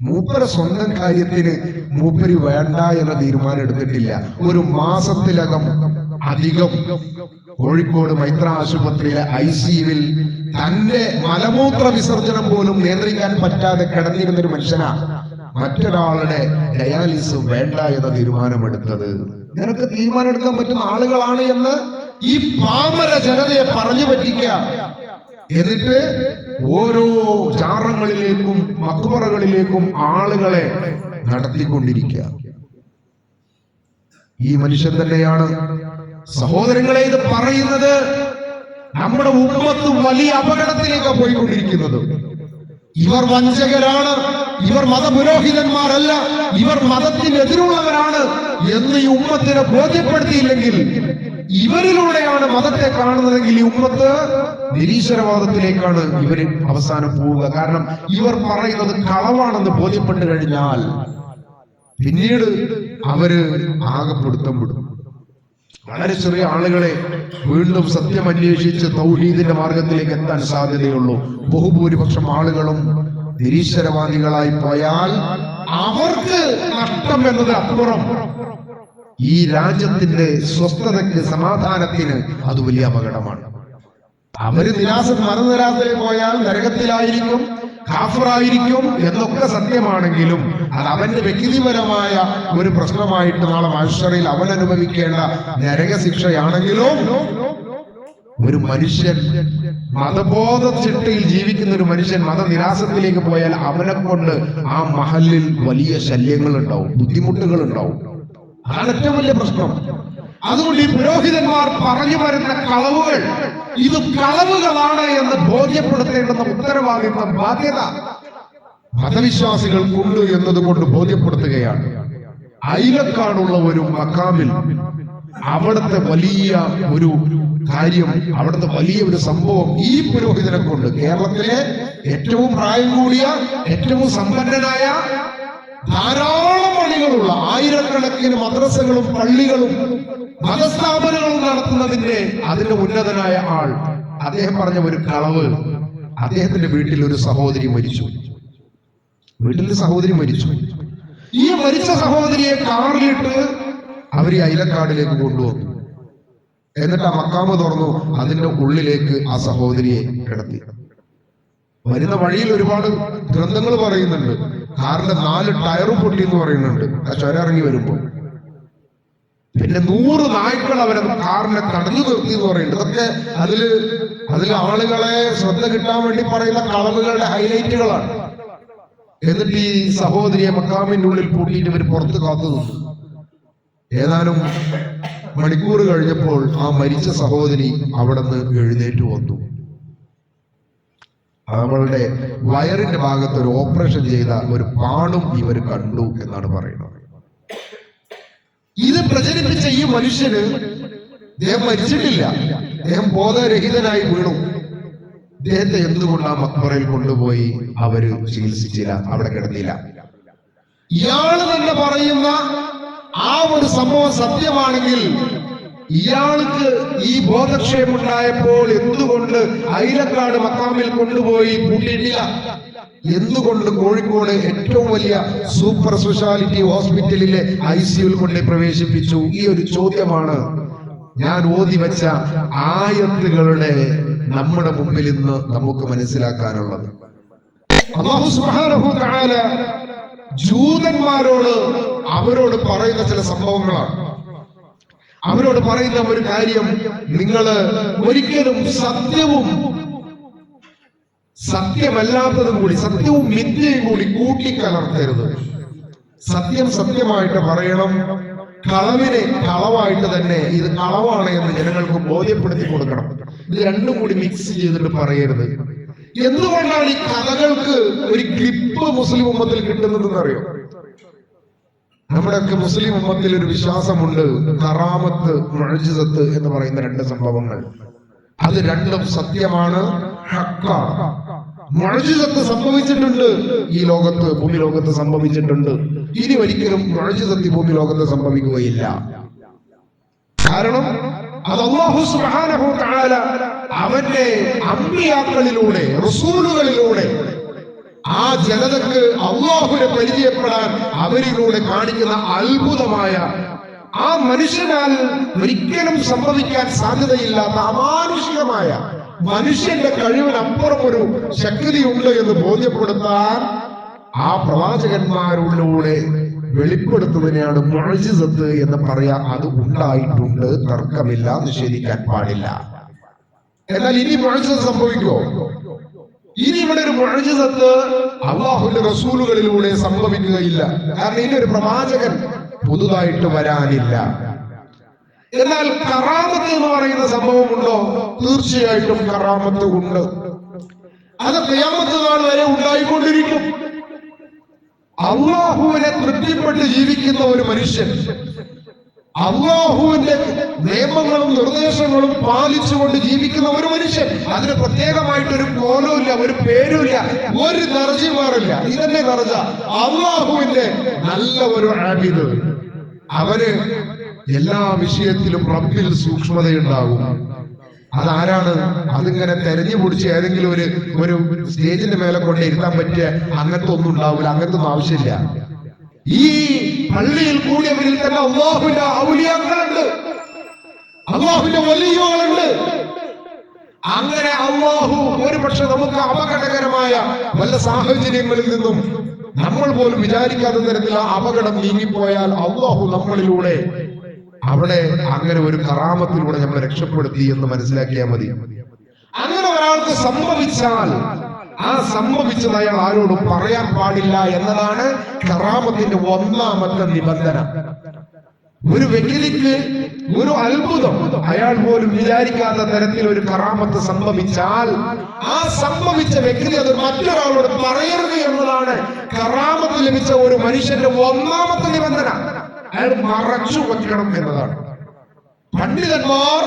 മൂപ്പര സ്വന്തം കാര്യത്തിന് മൂപ്പര് വേണ്ട എന്ന തീരുമാനം എടുത്തിട്ടില്ല. ഒരു മാസത്തിലകം അധികം കോഴിക്കോട് മൈത്ര ആശുപത്രിയിലെ ICUവിൽ തന്റെ മലമൂത്ര വിസർജനം പോലും നിയന്ത്രിക്കാൻ പറ്റാതെ കിടന്നിരുന്ന ഒരു മനുഷ്യനാ മറ്റൊരാളുടെ ഡയാലിസിസ് വേണ്ട എന്ന തീരുമാനമെടുത്തത്. നിനക്ക് തീരുമാനമെടുക്കാൻ പറ്റുന്ന ആളുകളാണ് എന്ന് ഈ പാമര ജനതയെ പറഞ്ഞു പറ്റിക്കുക. എന്നിട്ട് ഓരോ ചാറങ്ങളിലേക്കും മക്ബറകളിലേക്കും ആളുകളെ നടത്തിക്കൊണ്ടിരിക്കുക. ഈ മനുഷ്യൻ തന്നെയാണ് സഹോദരങ്ങളെ ഇത് പറയുന്നത്. നമ്മുടെ ഉമ്മത്ത് വലിയ അപകടത്തിലേക്ക് പോയിക്കൊണ്ടിരിക്കുന്നത്. ഇവർ വഞ്ചകരാണ്, ഇവർ മതപുരോഹിതന്മാരല്ല, ഇവർ മതത്തിനെതിരുള്ളവരാണ് എന്ന് ഈ ഉമ്മത്തിനെ ബോധ്യപ്പെടുത്തിയില്ലെങ്കിൽ, ഇവരിലൂടെയാണ് മതത്തെ കാണുന്നതെങ്കിൽ ഈ ഉമ്മത്ത് നിരീശ്വരവാദത്തിലേക്കാണ് ഇവര് അവസാനം പോവുക. കാരണം ഇവർ പറയുന്നത് കളവാണെന്ന് ബോധ്യപ്പെട്ടു കഴിഞ്ഞാൽ പിന്നീട് അവര് ആകെപ്പെടുത്തം വിടും. വളരെ ചെറിയ ആളുകളെ വീണ്ടും സത്യം അന്വേഷിച്ച് തൗഹീദിന്റെ മാർഗത്തിലേക്ക് എത്താൻ സാധ്യതയുള്ളൂ. ബഹുഭൂരിപക്ഷം ആളുകളും നിരീശ്വരവാദികളായി പോയാൽ അവർക്ക് നഷ്ടം എന്നതിനപ്പുറം ഈ രാജ്യത്തിന്റെ സ്വസ്ഥതയ്ക്ക്, സമാധാനത്തിന് അത് വലിയ അപകടമാണ്. അവര് മതനിരാസത്തിലേക്ക് പോയാൽ നരകത്തിലായിരിക്കും, കാഫിറായിരിക്കും എന്നൊക്കെ സത്യമാണെങ്കിലും അത് അവന്റെ വ്യക്തിപരമായ ഒരു പ്രശ്നമായിട്ട് നാളെ മഹ്ശറിൽ അവൻ അനുഭവിക്കേണ്ട നരക ശിക്ഷയാണെങ്കിലും, ഒരു മനുഷ്യൻ മതബോധ ചിട്ടയിൽ ജീവിക്കുന്ന ഒരു മനുഷ്യൻ മതനിരാസത്തിലേക്ക് പോയാൽ അവനെ കൊണ്ട് ആ മഹലിൽ വലിയ ശല്യങ്ങൾ ഉണ്ടാവും, ബുദ്ധിമുട്ടുകൾ ഉണ്ടാവും. അതാണ് ഏറ്റവും വലിയ പ്രശ്നം. അതുകൊണ്ട് ഈ പുരോഹിതന്മാർ പറഞ്ഞു വരുന്ന കളവുകൾ ഇത് കളവുകളാണ് എന്ന് ബോധ്യപ്പെടുത്തേണ്ടുന്ന ഉത്തരവാദിത്വം, ബാധ്യത മതവിശ്വാസികൾക്കുണ്ട് എന്നതുകൊണ്ട് ബോധ്യപ്പെടുത്തുകയാണ്. ഐലക്കാടുള്ള ഒരു മക്കാമിൽ അവിടുത്തെ വലിയ ഒരു കാര്യം, അവിടുത്തെ വലിയ ഒരു സംഭവം ഈ പുരോഹിതനെ കൊണ്ട്, കേരളത്തിലെ ഏറ്റവും പ്രായം കൂടിയ ഏറ്റവും സമ്പന്നനായ ധാരാളം പള്ളികളുള്ള ആയിരക്കണക്കിന് മദ്രസകളും പള്ളികളും മതസ്ഥാപനങ്ങളും അതിന്റെ ഉന്നതനായ ആൾ, അദ്ദേഹം പറഞ്ഞ ഒരു കളവ്, അദ്ദേഹത്തിന്റെ വീട്ടിൽ ഒരു സഹോദരി മരിച്ചു. ഈ മരിച്ച സഹോദരിയെ കാറിലിട്ട് അവർ ഈ അയിലക്കാടിലേക്ക് കൊണ്ടുവന്നു. എന്നിട്ട് ആ മക്കാമ് തുറന്നു, അതിന്റെ ഉള്ളിലേക്ക് ആ സഹോദരിയെ കിടത്തി. വരുന്ന വഴിയിൽ ഒരുപാട് ഗ്രന്ഥങ്ങൾ പറയുന്നുണ്ട്. കാറിന്റെ 4 ടയറും പൊട്ടി എന്ന് പറയുന്നുണ്ട് ആ ചുരം ഇറങ്ങി വരുമ്പോൾ. പിന്നെ 100 നായ്ക്കൾ അവരെ കാറിനെ തടഞ്ഞു നിർത്തി എന്ന് പറയുന്നുണ്ട്. ഇതൊക്കെ അതിൽ ആളുകളെ ശ്രദ്ധ കിട്ടാൻ വേണ്ടി പറയുന്ന കളവുകളുടെ ഹൈലൈറ്റുകളാണ്. എന്നിട്ട് ഈ സഹോദരിയെ മക്കാമിന്റെ ഉള്ളിൽ പൂട്ടിയിട്ട് ഇവർ പുറത്ത് കാത്തു നിന്നു. ഏതാനും മണിക്കൂർ കഴിഞ്ഞപ്പോൾ ആ മരിച്ച സഹോദരി അവിടെ നിന്ന് എഴുന്നേറ്റ് വന്നു. അവളുടെ വയറിന്റെ ഭാഗത്ത് ഒരു ഓപ്പറേഷൻ ചെയ്ത ഒരു പാടും ഇവർ കണ്ടു എന്നാണ് പറയുന്നത്. ഇത് പ്രചരിപ്പിച്ച ഈ മനുഷ്യന്, അദ്ദേഹം മരിച്ചിട്ടില്ല, അദ്ദേഹം ബോധരഹിതനായി വീണു. അദ്ദേഹത്തെ എന്തുകൊണ്ട് ആ മക്ബറയിൽ കൊണ്ടുപോയി അവര് ചികിത്സിച്ചില്ല, അവിടെ കിടന്നില്ല? ഇയാള് തന്നെ പറയുന്ന ആ ഒരു സംഭവം സത്യമാണെങ്കിൽ ഇയാൾക്ക് ഈ ബോധക്ഷയമുണ്ടായപ്പോൾ എന്തുകൊണ്ട് ഐലക്കാട് മക്കാമിൽ കൊണ്ടുപോയി പൂട്ടിയിട്ടില്ല? എന്തുകൊണ്ട് കോഴിക്കോട് ഏറ്റവും വലിയ സൂപ്പർ സ്പെഷ്യാലിറ്റി ഹോസ്പിറ്റലിലെ ICUവിൽ കൊണ്ട് പ്രവേശിപ്പിച്ചു? ഈ ഒരു ചോദ്യമാണ് ഞാൻ ഓതി വെച്ച ആയത്തുകളുടെ നമ്മുടെ മുമ്പിൽ ഇന്ന് നമുക്ക് മനസ്സിലാക്കാനുള്ളത്. അല്ലാഹു സുബ്ഹാനഹു വ തആല ജൂതന്മാരോട് അവരോട് പറയുന്ന ചില സംഭവങ്ങളാണ്. അവരോട് പറയുന്ന ഒരു കാര്യം, നിങ്ങൾ ഒരിക്കലും സത്യമല്ലാത്തതും കൂടി, സത്യവും മിഥ്യയും കൂടി കൂട്ടിക്കലർത്തരുത്. സത്യം സത്യമായിട്ട് പറയണം, കളവിനെ കളവായിട്ട് തന്നെ ഇത് കളവാണ് എന്ന് ജനങ്ങൾക്ക് ബോധ്യപ്പെടുത്തി കൊടുക്കണം. ഇത് രണ്ടും കൂടി മിക്സ് ചെയ്തിട്ട് പറയരുത്. എന്തുകൊണ്ടാണ് ഈ കഥകൾക്ക് ഒരു ക്ലിപ്പ് മുസ്ലിം ഉമ്മത്തിൽ കിട്ടുന്നതെന്ന് അറിയോ? നമ്മുടെയൊക്കെ മുസ്ലിം ഉമ്മത്തിൽ ഒരു വിശ്വാസമുണ്ട്, കറാമത്ത്, മുഅ്ജിസത്ത് എന്ന് പറയുന്ന 2 സംഭവങ്ങൾ. അത് രണ്ടും സത്യമാണ്, ഹക്കാണ്. മുഅ്ജിസത്ത് സംഭവിച്ചിട്ടുണ്ട് ഈ ലോകത്ത്, ഭൂമി ലോകത്ത് സംഭവിച്ചിട്ടുണ്ട്. ഇനി ഒരിക്കലും മുഅ്ജിസത്ത് ഭൂമി ലോകത്ത് സംഭവിക്കുകയില്ല. കാരണം അത് അല്ലാഹു സുബ്ഹാനഹു വ തആല അവന്റെ അമ്പിയാക്കളിലൂടെ, റസൂലുകളിലൂടെ ആ ജനതക്ക് അല്ലാഹുവിനെ പരിചയപ്പെടാൻ അവരിലൂടെ കാണിക്കുന്ന അത്ഭുതമായ, ആ മനുഷ്യനാൽ ഒരിക്കലും സംഭവിക്കാൻ സാധ്യതയില്ലാത്ത അമാനുഷികമായ, മനുഷ്യന്റെ കഴിവിനപ്പുറം ഒരു ശക്തിയുണ്ട് എന്ന് ബോധ്യപ്പെടുത്താൻ ആ പ്രവാചകന്മാരിലൂടെ വെളിപ്പെടുത്തുന്നതിനെയാണ് മുഅ്ജിസത്ത് എന്ന് പറയാ. അത് ഉണ്ടായിട്ടുണ്ട്, തർക്കമില്ല, നിഷേധിക്കാൻ പാടില്ല. എന്നാൽ ഇനി മുഅ്ജിസത്ത് സംഭവിക്കോ? ഇനി ഇവിടെ ഒരു മുഅ്ജിസത്ത് അല്ലാഹുവിന്റെ റസൂലുകളിലൂടെ സംഭവിക്കുകയില്ല. കാരണം ഇനി ഒരു പ്രവാചകൻ പുതുതായിട്ട് വരാനില്ല. എന്നാൽ കറാമത്ത് എന്ന് പറയുന്ന സംഭവമുണ്ടോ? തീർച്ചയായിട്ടും കറാമത്ത് ഉണ്ട്. അത് ഖിയാമത്ത് നാൾ വരെ ഉണ്ടായിക്കൊണ്ടിരിക്കും. അല്ലാഹുവിനെ തൃപ്തിപ്പെട്ട് ജീവിക്കുന്ന ഒരു മനുഷ്യൻ, അല്ലാഹുവിന്റെ നിയമങ്ങളും നിർദ്ദേശങ്ങളും പാലിച്ചുകൊണ്ട് ജീവിക്കുന്ന ഒരു മനുഷ്യൻ, അതിന് പ്രത്യേകമായിട്ടൊരു കോലമില്ല, ഒരു പേരുമില്ല, ഒരു ദർജയും മാറില്ല. ഇതന്നെ ദർജ. അല്ലാഹുവിന്റെ നല്ല ഒരു ആബിദ്, അവന് എല്ലാ വിഷയത്തിലും റബ്ബിൽ സൂക്ഷ്മതയുണ്ടാകും. അതാരാണ്? അതിങ്ങനെ തെരഞ്ഞു പിടിച്ച് ഏതെങ്കിലും ഒരു സ്റ്റേജിന്റെ മേലെ കൊണ്ട് ഇരുത്താൻ പറ്റിയ അങ്ങനത്തെ ഒന്നും ഉണ്ടാവില്ല. അങ്ങനത്തെ ഒന്നും ആവശ്യമില്ല. ഈ പള്ളിയിൽ കൂടിയവരിൽ തന്നെ അല്ലാഹുവിന്റെ ഔലിയാക്കളുണ്ട്, അല്ലാഹുവിന്റെ വലിയകളുണ്ട്. അങ്ങനെ അല്ലാഹു ഒരുപക്ഷെ നമുക്ക് അപകടകരമായ വല്ല സാഹചര്യങ്ങളിൽ നിന്നും നമ്മൾ പോലും വിചാരിക്കാത്ത തരത്തിൽ ആ അപകടം നീങ്ങിപ്പോയാൽ അല്ലാഹു നമ്മളിലൂടെ അവിടെ അങ്ങനെ ഒരു കറാമത്തിലൂടെ നമ്മൾ രക്ഷപ്പെടുത്തി എന്ന് മനസ്സിലാക്കിയാൽ മതി. അങ്ങനെ ഒരാൾക്ക് സംഭവിച്ചാൽ ആ സംഭവിച്ചത് അയാൾ ആരോടും പറയാൻ പാടില്ല എന്നതാണ് കറാമത്തിന്റെ 1ാമത്തെ നിബന്ധന. ഒരു വ്യക്തിക്ക് ഒരു അത്ഭുതം അയാൾ പോലും വിചാരിക്കാത്ത തരത്തിൽ ഒരു കറാമത്ത് സംഭവിച്ചാൽ ആ സംഭവിച്ച വ്യക്തി അത് മറ്റൊരാളോട് പറയരുത് എന്നതാണ് കറാമത്ത് ലഭിച്ച ഒരു മനുഷ്യന്റെ 1ാമത്തെ നിബന്ധന. അയാൾ മറച്ചു വെക്കണം എന്നതാണ്. പണ്ഡിതന്മാർ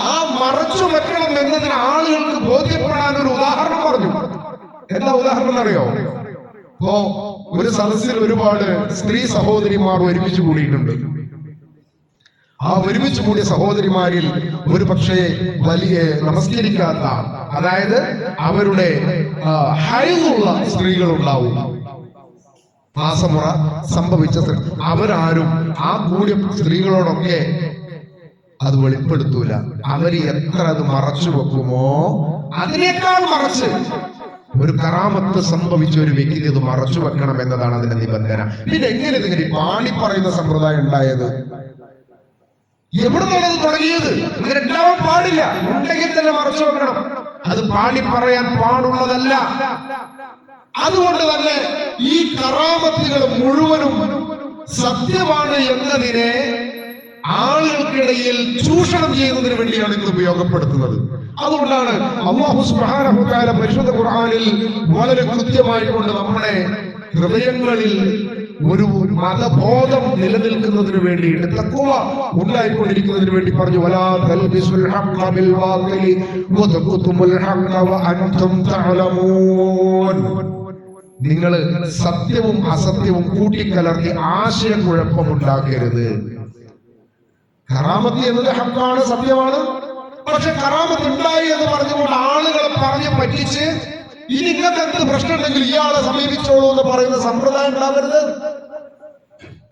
ആ മറച്ചു വെക്കണം എന്നതിന് ആളുകൾക്ക് ബോധ്യപ്പെടാൻ ഒരു ഉദാഹരണം പറഞ്ഞു. എന്താ ഉദാഹരണം എന്നറിയോ? ഇപ്പോ ഒരു സദസ്സിൽ ഒരുപാട് സ്ത്രീ സഹോദരിമാർ ഒരുമിച്ച് കൂടിയിട്ടുണ്ട്. ആ ഒരുമിച്ച് കൂടിയ സഹോദരിമാരിൽ ഒരു പക്ഷേ വലിയ നമസ്കരിക്കാത്ത, അതായത് അവരുടെ ഹൈദുള്ള സ്ത്രീകൾ ഉണ്ടാവും. മാസമുറ സംഭവിച്ച അവരാരും ആ കൂടിയ സ്ത്രീകളോടൊക്കെ അത് വെളിപ്പെടുത്തൂല. അവര് എത്ര അത് മറച്ചു വെക്കുമോ അതിനേക്കാൾ മറച്ച് ഒരു കറാമത്ത് സംഭവിച്ച ഒരു വ്യക്തി അത് മറച്ചു വെക്കണം എന്നതാണ് അതിന്റെ നിബന്ധന. പിന്നെ എങ്ങനെ ഇതിങ്ങനെ പാടി പറയുന്ന സമ്പ്രദായം ഉണ്ടായത്? എവിടെ നിന്നത് തുടങ്ങിയത്? അങ്ങനെ ഉണ്ടാവാൻ പാടില്ല. ഉണ്ടെങ്കിൽ തന്നെ മറച്ചു വെക്കണം. അത് പാടി പറയാൻ പാടുള്ളതല്ല. അതുകൊണ്ട് തന്നെ ഈ കറാമത്തുകൾ മുഴുവനും സത്യമാണ് എന്നതിനെ ആളുകൾക്കിടയിൽ ചൂഷണം ചെയ്യുന്നതിന് വേണ്ടിയാണ് ഇത് ഉപയോഗപ്പെടുത്തുന്നത്. അതുകൊണ്ടാണ് അല്ലാഹു സുബ്ഹാനഹു വ തആല പരിശുദ്ധ ഖുർആനിൽ വളരെ കൃത്യമായിക്കൊണ്ട് നമ്മുടെ ഹൃദയങ്ങളിൽ ഒരു മതബോധം നിലനിൽക്കുന്നതിന് വേണ്ടിയിട്ട്, തഖ്വ ഉണ്ടായിക്കൊണ്ടിരിക്കുന്നതിന് വേണ്ടി പറഞ്ഞു, വലാ തൽബിസുൽ ഹഖ്ഖ ബിൽ ബാതിലി വതഖ്തുമുൽ ഹഖ്ഖ വഅൻതും തഅലമൂൻ. നിങ്ങൾ സത്യവും അസത്യവും കൂട്ടിക്കലർത്തി ആശയക്കുഴപ്പമുണ്ടാക്കരുത്. കറാമത്ത് എന്നത് ഹഖാണ്, സത്യമാണ്. പക്ഷെ കറാമത്ത് ഉണ്ടായി എന്ന് പറഞ്ഞുകൊണ്ട് ആളുകളെ പറഞ്ഞ് പറ്റിച്ച് ഇനി നിങ്ങൾക്ക് എന്ത് പ്രശ്നം ഉണ്ടെങ്കിൽ ഇയാളെ സമീപിച്ചോളൂ എന്ന് പറയുന്ന സമ്പ്രദായം ഉണ്ടാവരുത്.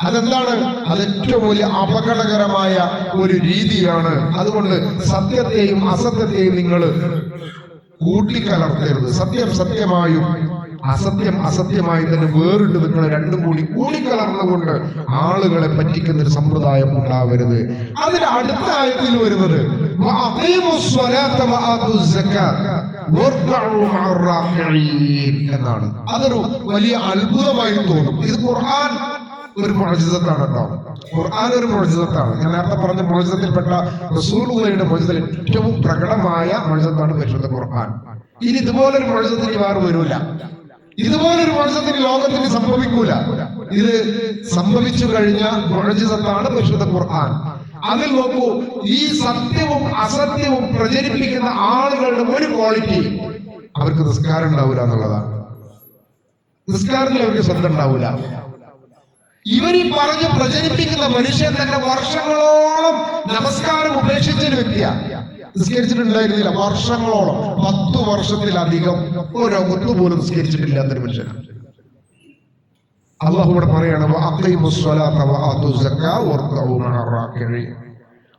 അതെന്താണ്? അത് ഏറ്റവും വലിയ അപകടകരമായ ഒരു രീതിയാണ്. അതുകൊണ്ട് സത്യത്തെയും അസത്യത്തെയും നിങ്ങൾ കൂട്ടിക്കലർത്തരുത്. സത്യം സത്യമായും അസത്യം അസത്യമായി തന്നെ വേറിട്ട് നിങ്ങൾ രണ്ടും കൂടി കൂടിക്കലർന്നുകൊണ്ട് ആളുകളെ പറ്റിക്കുന്ന ഒരു സമ്പ്രദായം ഉണ്ടാവരുത്. അതിന് അടുത്ത ആയത്തിൽ വരുന്നത് എന്നാണ്. അതൊരു വലിയ അത്ഭുതമായി തോന്നും. ഇത് ഖുർആൻ ഒരു മുഅ്ജിസത്താണ് കേട്ടോ. ഖുർആൻ ഒരു മുഅ്ജിസത്താണ്. ഞാൻ നേരത്തെ പറഞ്ഞ മുഅ്ജിസത്തിൽപ്പെട്ട റസൂലുള്ളാഹിയുടെ മുഅ്ജിസത്തിൽ ഏറ്റവും പ്രകടമായ മുഅ്ജിസത്താണ് പരിശുദ്ധ ഖുർആൻ. ഇനി ഇതുപോലൊരു മുഅ്ജിസത്തിന് വേറെ വരൂല. ഇതുപോലൊരു മുഅ്ജിസത്തിന് ലോകത്തിന് സംഭവിക്കൂല. ഇത് സംഭവിച്ചു കഴിഞ്ഞ മുഅ്ജിസത്താണ് പരിശുദ്ധ ഖുർആൻ. അതിൽ നോക്കൂ, ഈ സത്യവും അസത്യവും പ്രചരിപ്പിക്കുന്ന ആളുകളുടെ ഒരു ക്വാളിറ്റി, അവർക്ക് നിസ്കാരം ഉണ്ടാവില്ല എന്നുള്ളതാണ്. നിസ്കാരത്തിൽ അവർക്ക് ശ്രദ്ധ ഉണ്ടാവില്ല. ഇവർ ഈ പറഞ്ഞ് പ്രചരിപ്പിക്കുന്ന മനുഷ്യൻ തന്നെ വർഷങ്ങളോളം നമസ്കാരം ഉപേക്ഷിച്ചൊരു വ്യക്തിയാണ്. നിസ്കരിച്ചിട്ടുണ്ടായിരുന്നില്ല വർഷങ്ങളോളം, 10 വർഷത്തിലധികം ഒരൊന്നു പോലും നിസ്കരിച്ചിട്ടില്ലാത്തൊരു മനുഷ്യനാണ്. അല്ലാഹു ഇവിടെ പറയാണ്,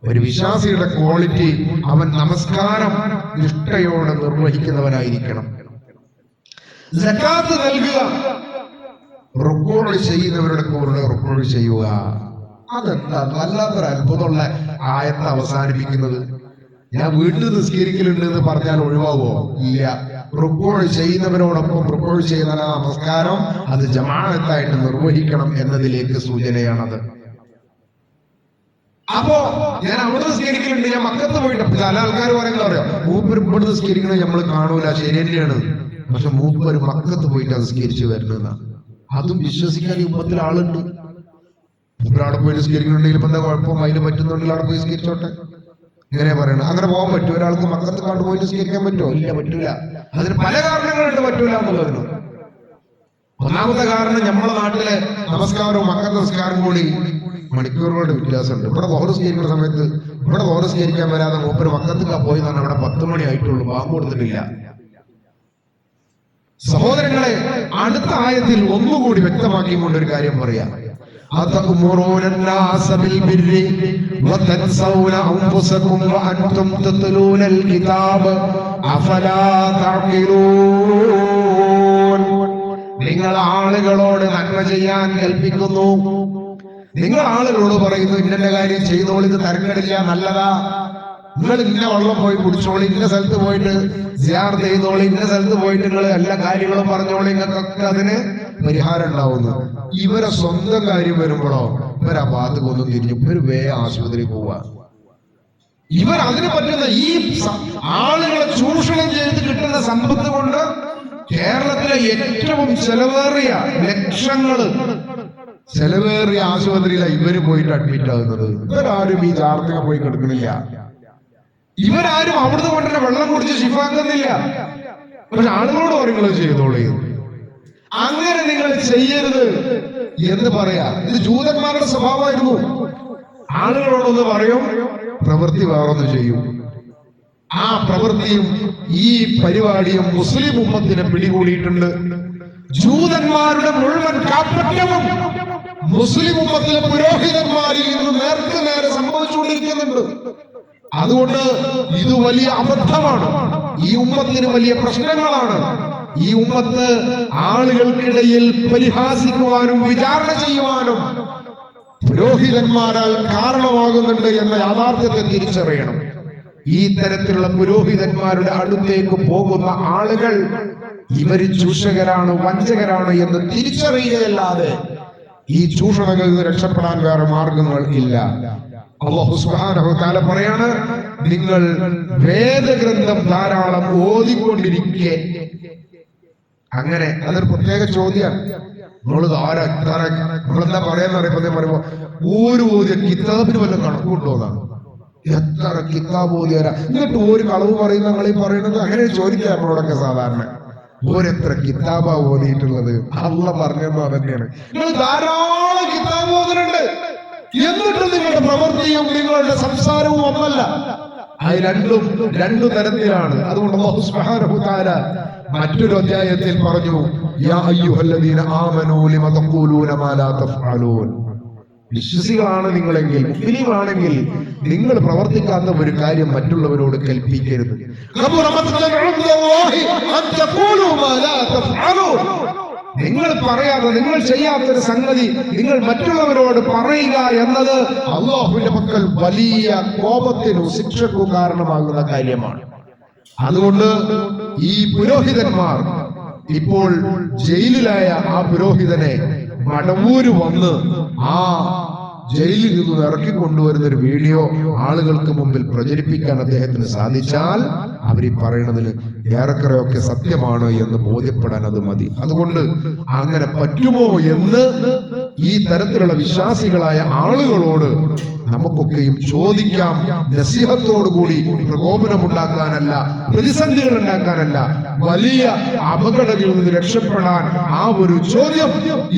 ഒരു വിശ്വാസിയുടെ ക്വാളിറ്റി അവൻ നമസ്കാരം നിഷ്ഠയോടെ നിർവഹിക്കുന്നവനായിരിക്കണം. സകാത്ത് നൽകുക, റുക്കൂഅ് ചെയ്യുന്നവരുടെ കൂടെ റുക്കൂഅ് ചെയ്യുക. അതെന്താ വല്ലാത്തൊരു അത്ഭുതമുള്ള ആയത്ത് അവസാനിപ്പിക്കുന്നത്. ഞാൻ വീട്ടിൽ നിസ്കരിക്കലുണ്ട് എന്ന് പറഞ്ഞാൽ ഒഴിവാവോ? ഇല്ല. റുക്കൂഅ് ചെയ്യുന്നവരോടൊപ്പം റുക്കൂഅ് ചെയ്യുന്ന നമസ്കാരം അത് ജമാഅത്തായിട്ട് നിർവഹിക്കണം എന്നതിലേക്ക് സൂചനയാണത്. അപ്പോ ഞാൻ അവിടെ നിസ്കരിക്കലുണ്ട്, ഞാൻ മക്കത്ത് പോയിട്ട് പല ആൾക്കാർ പറയുന്നത് അറിയാം, മൂപ്പര് ഇവിടെ നിസ്കരിക്കണത് നമ്മൾ കാണൂല, ശരി തന്നെയാണ്. പക്ഷെ മൂപ്പര് മക്കത്ത് പോയിട്ട് നിസ്കരിച്ചു വരുന്നതാണ്. അതും വിശ്വസിക്കാൻ ഈ ഉമ്മത്തിൽ ആളുണ്ട്. മൂപ്പരവിടെ പോയി നിസ്കരിക്കണുണ്ടെങ്കിൽ ഇപ്പൊ എന്താ കുഴപ്പം? അതിന് പറ്റുന്നുണ്ടെങ്കിൽ അവിടെ പോയി നിസ്കരിച്ചോട്ടെ. ഇങ്ങനെ പറയണം. അങ്ങനെ പോകാൻ പറ്റും? ഒരാൾക്ക് മക്കത്ത് കണ്ടുപോയി നിസ്കരിക്കാൻ പറ്റുമോ? ഇല്ല, പറ്റൂല. അതിന് പല കാരണങ്ങളുണ്ട് പറ്റൂല എന്നുള്ളതിന്. ഒന്നാമത്തെ കാരണം, നമ്മുടെ നാട്ടിലെ നമസ്കാരവും മക്കത്ത് നമസ്കാരം കൂടി മണിക്കൂറുകളുടെ വ്യത്യാസമുണ്ട്. ഇവിടെ ബഹുസ്കരിക്കുന്ന സമയത്ത് ഇവിടെ ബഹുസ്കരിക്കാൻ വരാതെ മൂപ്പര് മക്കത്ത് പോയി എന്നാണ് അവിടെ 10 മണി ആയിട്ടുള്ളൂ, ബാങ്ക് കൊടുത്തിട്ടില്ല. സഹോദരങ്ങളെ, അടുത്ത ആയത്തിൽ ഒന്നുകൂടി വ്യക്തമാക്കിക്കൊണ്ട് ഒരു കാര്യം പറയാം. أتأمرون الناس بالبر وتنسون أنفسكم وأنتم تتلون الكتاب أفلا تعقلون. നിങ്ങൾ ആളുകളോട് നന്മ ചെയ്യാൻ കൽപ്പിക്കുന്നു. നിങ്ങൾ ആളുകളോട് പറയുന്നു ഇന്ന കാര്യം ചെയ്തോളി, ഇത് തരക്കേടില്ല, നല്ലതാ, നിങ്ങൾ ഇന്ന വെള്ളം പോയി കുടിച്ചോളി, ഇന്ന സ്ഥലത്ത് പോയിട്ട് സിയാറത്ത് ചെയ്തോളി, ഇന്ന സ്ഥലത്ത് പോയിട്ട് നിങ്ങൾ എല്ലാ കാര്യങ്ങളും പറഞ്ഞോളി, നിങ്ങൾക്കൊക്കെ അതിന് പരിഹാരം ഉണ്ടാവുന്നു. ഇവരെ സ്വന്തം കാര്യം വരുമ്പോഴോ ഇവർ ആ ഭാഗത്ത് ഒന്നും തിരിഞ്ഞു ഇവർ ആശുപത്രി പോവുക. ഇവർ അതിന് പറ്റുന്ന ഈ ആളുകളെ ചൂഷണം ചെയ്ത് കിട്ടുന്ന സമ്പത്ത് കൊണ്ട് കേരളത്തിലെ ഏറ്റവും ചെലവേറിയ ലക്ഷങ്ങള് ചെലവേറിയ ആശുപത്രിയിലാണ് ഇവര് പോയിട്ട് അഡ്മിറ്റ് ആകുന്നത്. ഇവരാരും ഈ ചാർത്തിക പോയി കിടക്കണില്ല. ഇവരാരും അവിടുന്ന് കൊണ്ടുവരുന്ന വെള്ളം കുടിച്ച് ശിഫാക്കുന്നില്ല. പക്ഷെ ആളുകളോട് പറയുന്നത് ചെയ്തോളൂ, അങ്ങനെ നിങ്ങൾ ചെയ്യരുത് എന്ന് പറയാ. ഇത് ജൂതന്മാരുടെ സ്വഭാവമായിരുന്നു. ആളുകളോടൊന്ന് പറയും, പ്രവൃത്തി വേറൊന്ന് ചെയ്യും. ആ പ്രവൃത്തിയും ഈ പരിപാടിയും മുസ്ലിം ഉമ്മത്തിനെ പിടികൂടിയിട്ടുണ്ട്. ജൂതന്മാരുടെ മുഴുവൻ കാപ്പറ്റ്യവും മുസ്ലിം ഉമ്മത്തിലെ പുരോഹിതന്മാരിൽ നിന്ന് നേർക്ക് നേരെ സംഭവിച്ചുകൊണ്ടിരിക്കുന്നുണ്ട്. അതുകൊണ്ട് ഇത് വലിയ അബദ്ധമാണ്. ഈ ഉമ്മത്തിന് വലിയ പ്രശ്നങ്ങളാണ്. ഈ ഉമ്മത്ത് ആളുകൾക്കിടയിൽ പരിഹാസിക്കുവാനും വിചാരണ ചെയ്യുവാനും പുരോഹിതന്മാരാൽ കാരണമാകുന്നുണ്ട് എന്ന യാഥാർത്ഥ്യത്തെ തിരിച്ചറിയണം. ഈ തരത്തിലുള്ള പുരോഹിതന്മാരുടെ അടുത്തേക്ക് പോകുന്ന ആളുകൾ ഇവര് ചൂഷകരാണ്, വഞ്ചകരാണ് എന്ന് തിരിച്ചറിയുകയല്ലാതെ ഈ ചൂഷണങ്ങളിൽ നിന്ന് രക്ഷപ്പെടാൻ വേറെ മാർഗങ്ങൾ ഇല്ല. അല്ലാഹു സുബ്ഹാനഹു വ തആല പറയാണ്, നിങ്ങൾ വേദഗ്രന്ഥം ധാരാളം ഓതിക്കൊണ്ടിരിക്കെ. അങ്ങനെ അതൊരു പ്രത്യേക ചോദ്യമാണ്. നമ്മളെന്താ പറയാന്ന് പറയുമ്പോ ഒരു ഓതിയ കിതാബിന് വല്ല കണക്കുണ്ടോന്നാണ്. എത്ര കിതാബ് ഓതിയാരാ, എന്നിട്ട് ഒരു കളവ് പറയുന്ന നിങ്ങൾ ഈ പറയുന്നത്? അങ്ങനെ ചോദിക്കുക നമ്മളോടൊക്കെ സാധാരണ. ഓരെത്ര കിതാബാ ഓതിയിട്ടുള്ളത്? അള്ള പറഞ്ഞെന്നോ അതന്നെയാണ്. നിങ്ങൾ ധാരാളം കിതാബ് ഓതുന്നുണ്ട്, എന്നിട്ട് നിങ്ങളുടെ പ്രവൃത്തിയും നിങ്ങളുടെ സംസാരവും ഒന്നല്ല. അത് രണ്ടു തരത്തിലാണ്. അതുകൊണ്ട് അല്ലാഹു സുബ്ഹാനഹു വ തആല മറ്റൊരു അധ്യായത്തിൽ പറഞ്ഞു, യാ അയ്യുഹല്ലദീന ആമനൂ ലിമ തഖൂലൂന മാ ലാ തഫ്അലൂൻ. വിശ്വാസികളാണ് നിങ്ങളെങ്കിൽ, മുഅ്മിനീങ്ങളാണെങ്കിൽ നിങ്ങൾ പ്രവർത്തിക്കാത്ത ഒരു കാര്യം മറ്റുള്ളവരോട് കൽപ്പിക്കരുത്. നിങ്ങൾ പറയാതെ, നിങ്ങൾ ചെയ്യാത്തൊരു സംഗതി നിങ്ങൾ മറ്റുള്ളവരോട് പറയുക എന്നത് അല്ലാഹുവിന്റെ പക്കൽ വലിയ കോപത്തിനും ശിക്ഷക്കും കാരണമാകുന്ന കാര്യമാണ്. അതുകൊണ്ട് ഈ പുരോഹിതന്മാർ, ഇപ്പോൾ ജയിലിലായ ആ പുരോഹിതനെ മടവൂര് വന്ന് ആ ജയിലിൽ നിന്ന് ഇറക്കിക്കൊണ്ടുവരുന്ന ഒരു വീഡിയോ ആളുകൾക്ക് മുമ്പിൽ പ്രചരിപ്പിക്കാൻ അദ്ദേഹത്തിന് സാധിച്ചാൽ അവരീ പറയുന്നതിന് ഏറെക്കുറെയൊക്കെ സത്യമാണ് എന്ന് ബോധ്യപ്പെടാൻ അത് മതി. അതുകൊണ്ട് അങ്ങനെ പറ്റുമോ എന്ന് ഈ തരത്തിലുള്ള വിശ്വാസികളായ ആളുകളോട് നമുക്കൊക്കെയും ചോദിക്കാം. നസീഹത്തോടുകൂടി പ്രകോപനമുണ്ടാക്കാനല്ല, പ്രതിസന്ധികൾ ഉണ്ടാക്കാനല്ല, വലിയ അപകടങ്ങളിൽ നിന്ന് രക്ഷപ്പെടാൻ ആ ഒരു ചോദ്യം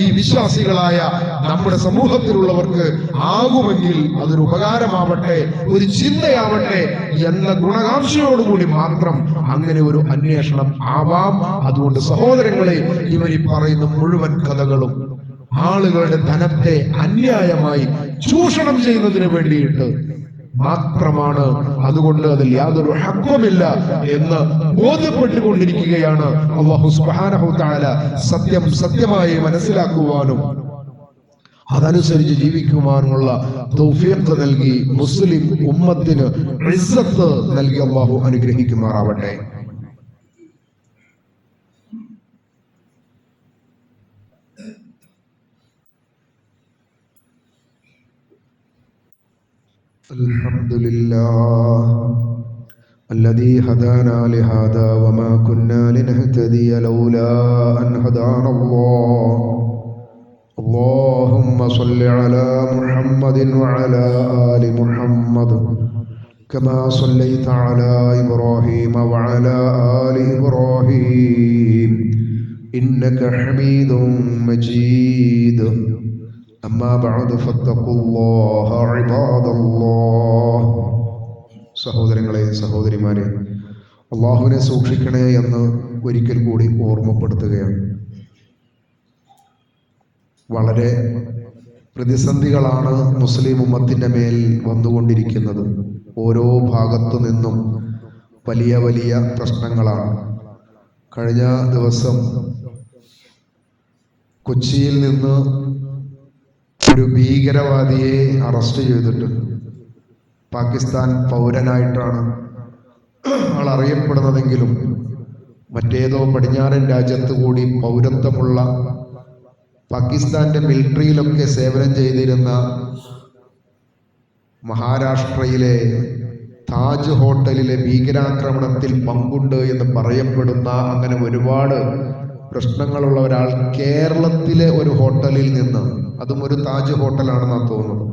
ഈ വിശ്വാസികളായ നമ്മുടെ സമൂഹത്തിലുള്ളവർക്ക് ആകുമെങ്കിൽ അതൊരു ഉപകാരമാവട്ടെ, ഒരു ചിന്തയാവട്ടെ എന്ന ഗുണകാംക്ഷയോടുകൂടി മാത്രം അങ്ങനെ ഒരു അന്വേഷണം ആവാം. അതുകൊണ്ട് സഹോദരങ്ങളെ, ഇവർ പറയുന്ന മുഴുവൻ കഥകളും ആളുകളുടെ ധനത്തെ അന്യായമായി ചൂഷണം ചെയ്യുന്നതിന് വേണ്ടിയിട്ട് മാത്രമാണ്. അതുകൊണ്ട് അതിൽ യാതൊരു ഹക്കുമില്ല എന്ന് ബോധ്യപ്പെട്ടുകൊണ്ടിരിക്കുകയാണ്. അല്ലാഹു സുബ്ഹാനഹു വ തആല സത്യം സത്യമായി മനസ്സിലാക്കുവാനും അതനുസരിച്ച് ജീവിക്കുവാനുള്ള തൗഫീഖ് നൽകി മുസ്ലിം ഉമ്മത്തിന് ഇസ്സത്ത് നൽകി അല്ലാഹു അനുഗ്രഹിക്കുമാറാവട്ടെ. അൽഹംദുലില്ലാഹ് الذي هدانا لهذا وما كنا لنهتدي لولا أن هدانا الله. اللهم صل على محمد وعلى آل محمد كما صليت على إبراهيم وعلى آل إبراهيم إنك حميد مجيد. أما بعد فاتقوا الله عباد الله. സഹോദരങ്ങളെ, സഹോദരിമാരെ, അള്ളാഹുവിനെ സൂക്ഷിക്കണേ എന്ന് ഒരിക്കൽ കൂടി ഓർമ്മപ്പെടുത്തുകയാണ്. വളരെ പ്രതിസന്ധികളാണ് മുസ്ലിം ഉമ്മത്തിൻ്റെ മേൽ വന്നുകൊണ്ടിരിക്കുന്നത്. ഓരോ ഭാഗത്തു നിന്നും വലിയ വലിയ പ്രശ്നങ്ങളാണ്. കഴിഞ്ഞ ദിവസം കൊച്ചിയിൽ നിന്ന് ഒരു ഭീകരവാദിയെ അറസ്റ്റ് ചെയ്തിട്ടുണ്ട്. പാകിസ്ഥാൻ പൗരനായിട്ടാണ് ആൾ അറിയപ്പെടുന്നതെങ്കിലും മറ്റേതോ പടിഞ്ഞാറൻ രാജ്യത്ത് കൂടി പൗരത്വമുള്ള, പാകിസ്ഥാന്റെ മിലിറ്ററിയിലൊക്കെ സേവനം ചെയ്തിരുന്ന, മഹാരാഷ്ട്രയിലെ താജ് ഹോട്ടലിലെ ഭീകരാക്രമണത്തിൽ പങ്കുണ്ട് എന്ന് പറയപ്പെടുന്ന, അങ്ങനെ ഒരുപാട് പ്രശ്നങ്ങളുള്ള ഒരാൾ കേരളത്തിലെ ഒരു ഹോട്ടലിൽ നിന്ന്, അതും ഒരു താജ് ഹോട്ടലാണെന്നാണ് തോന്നുന്നത്,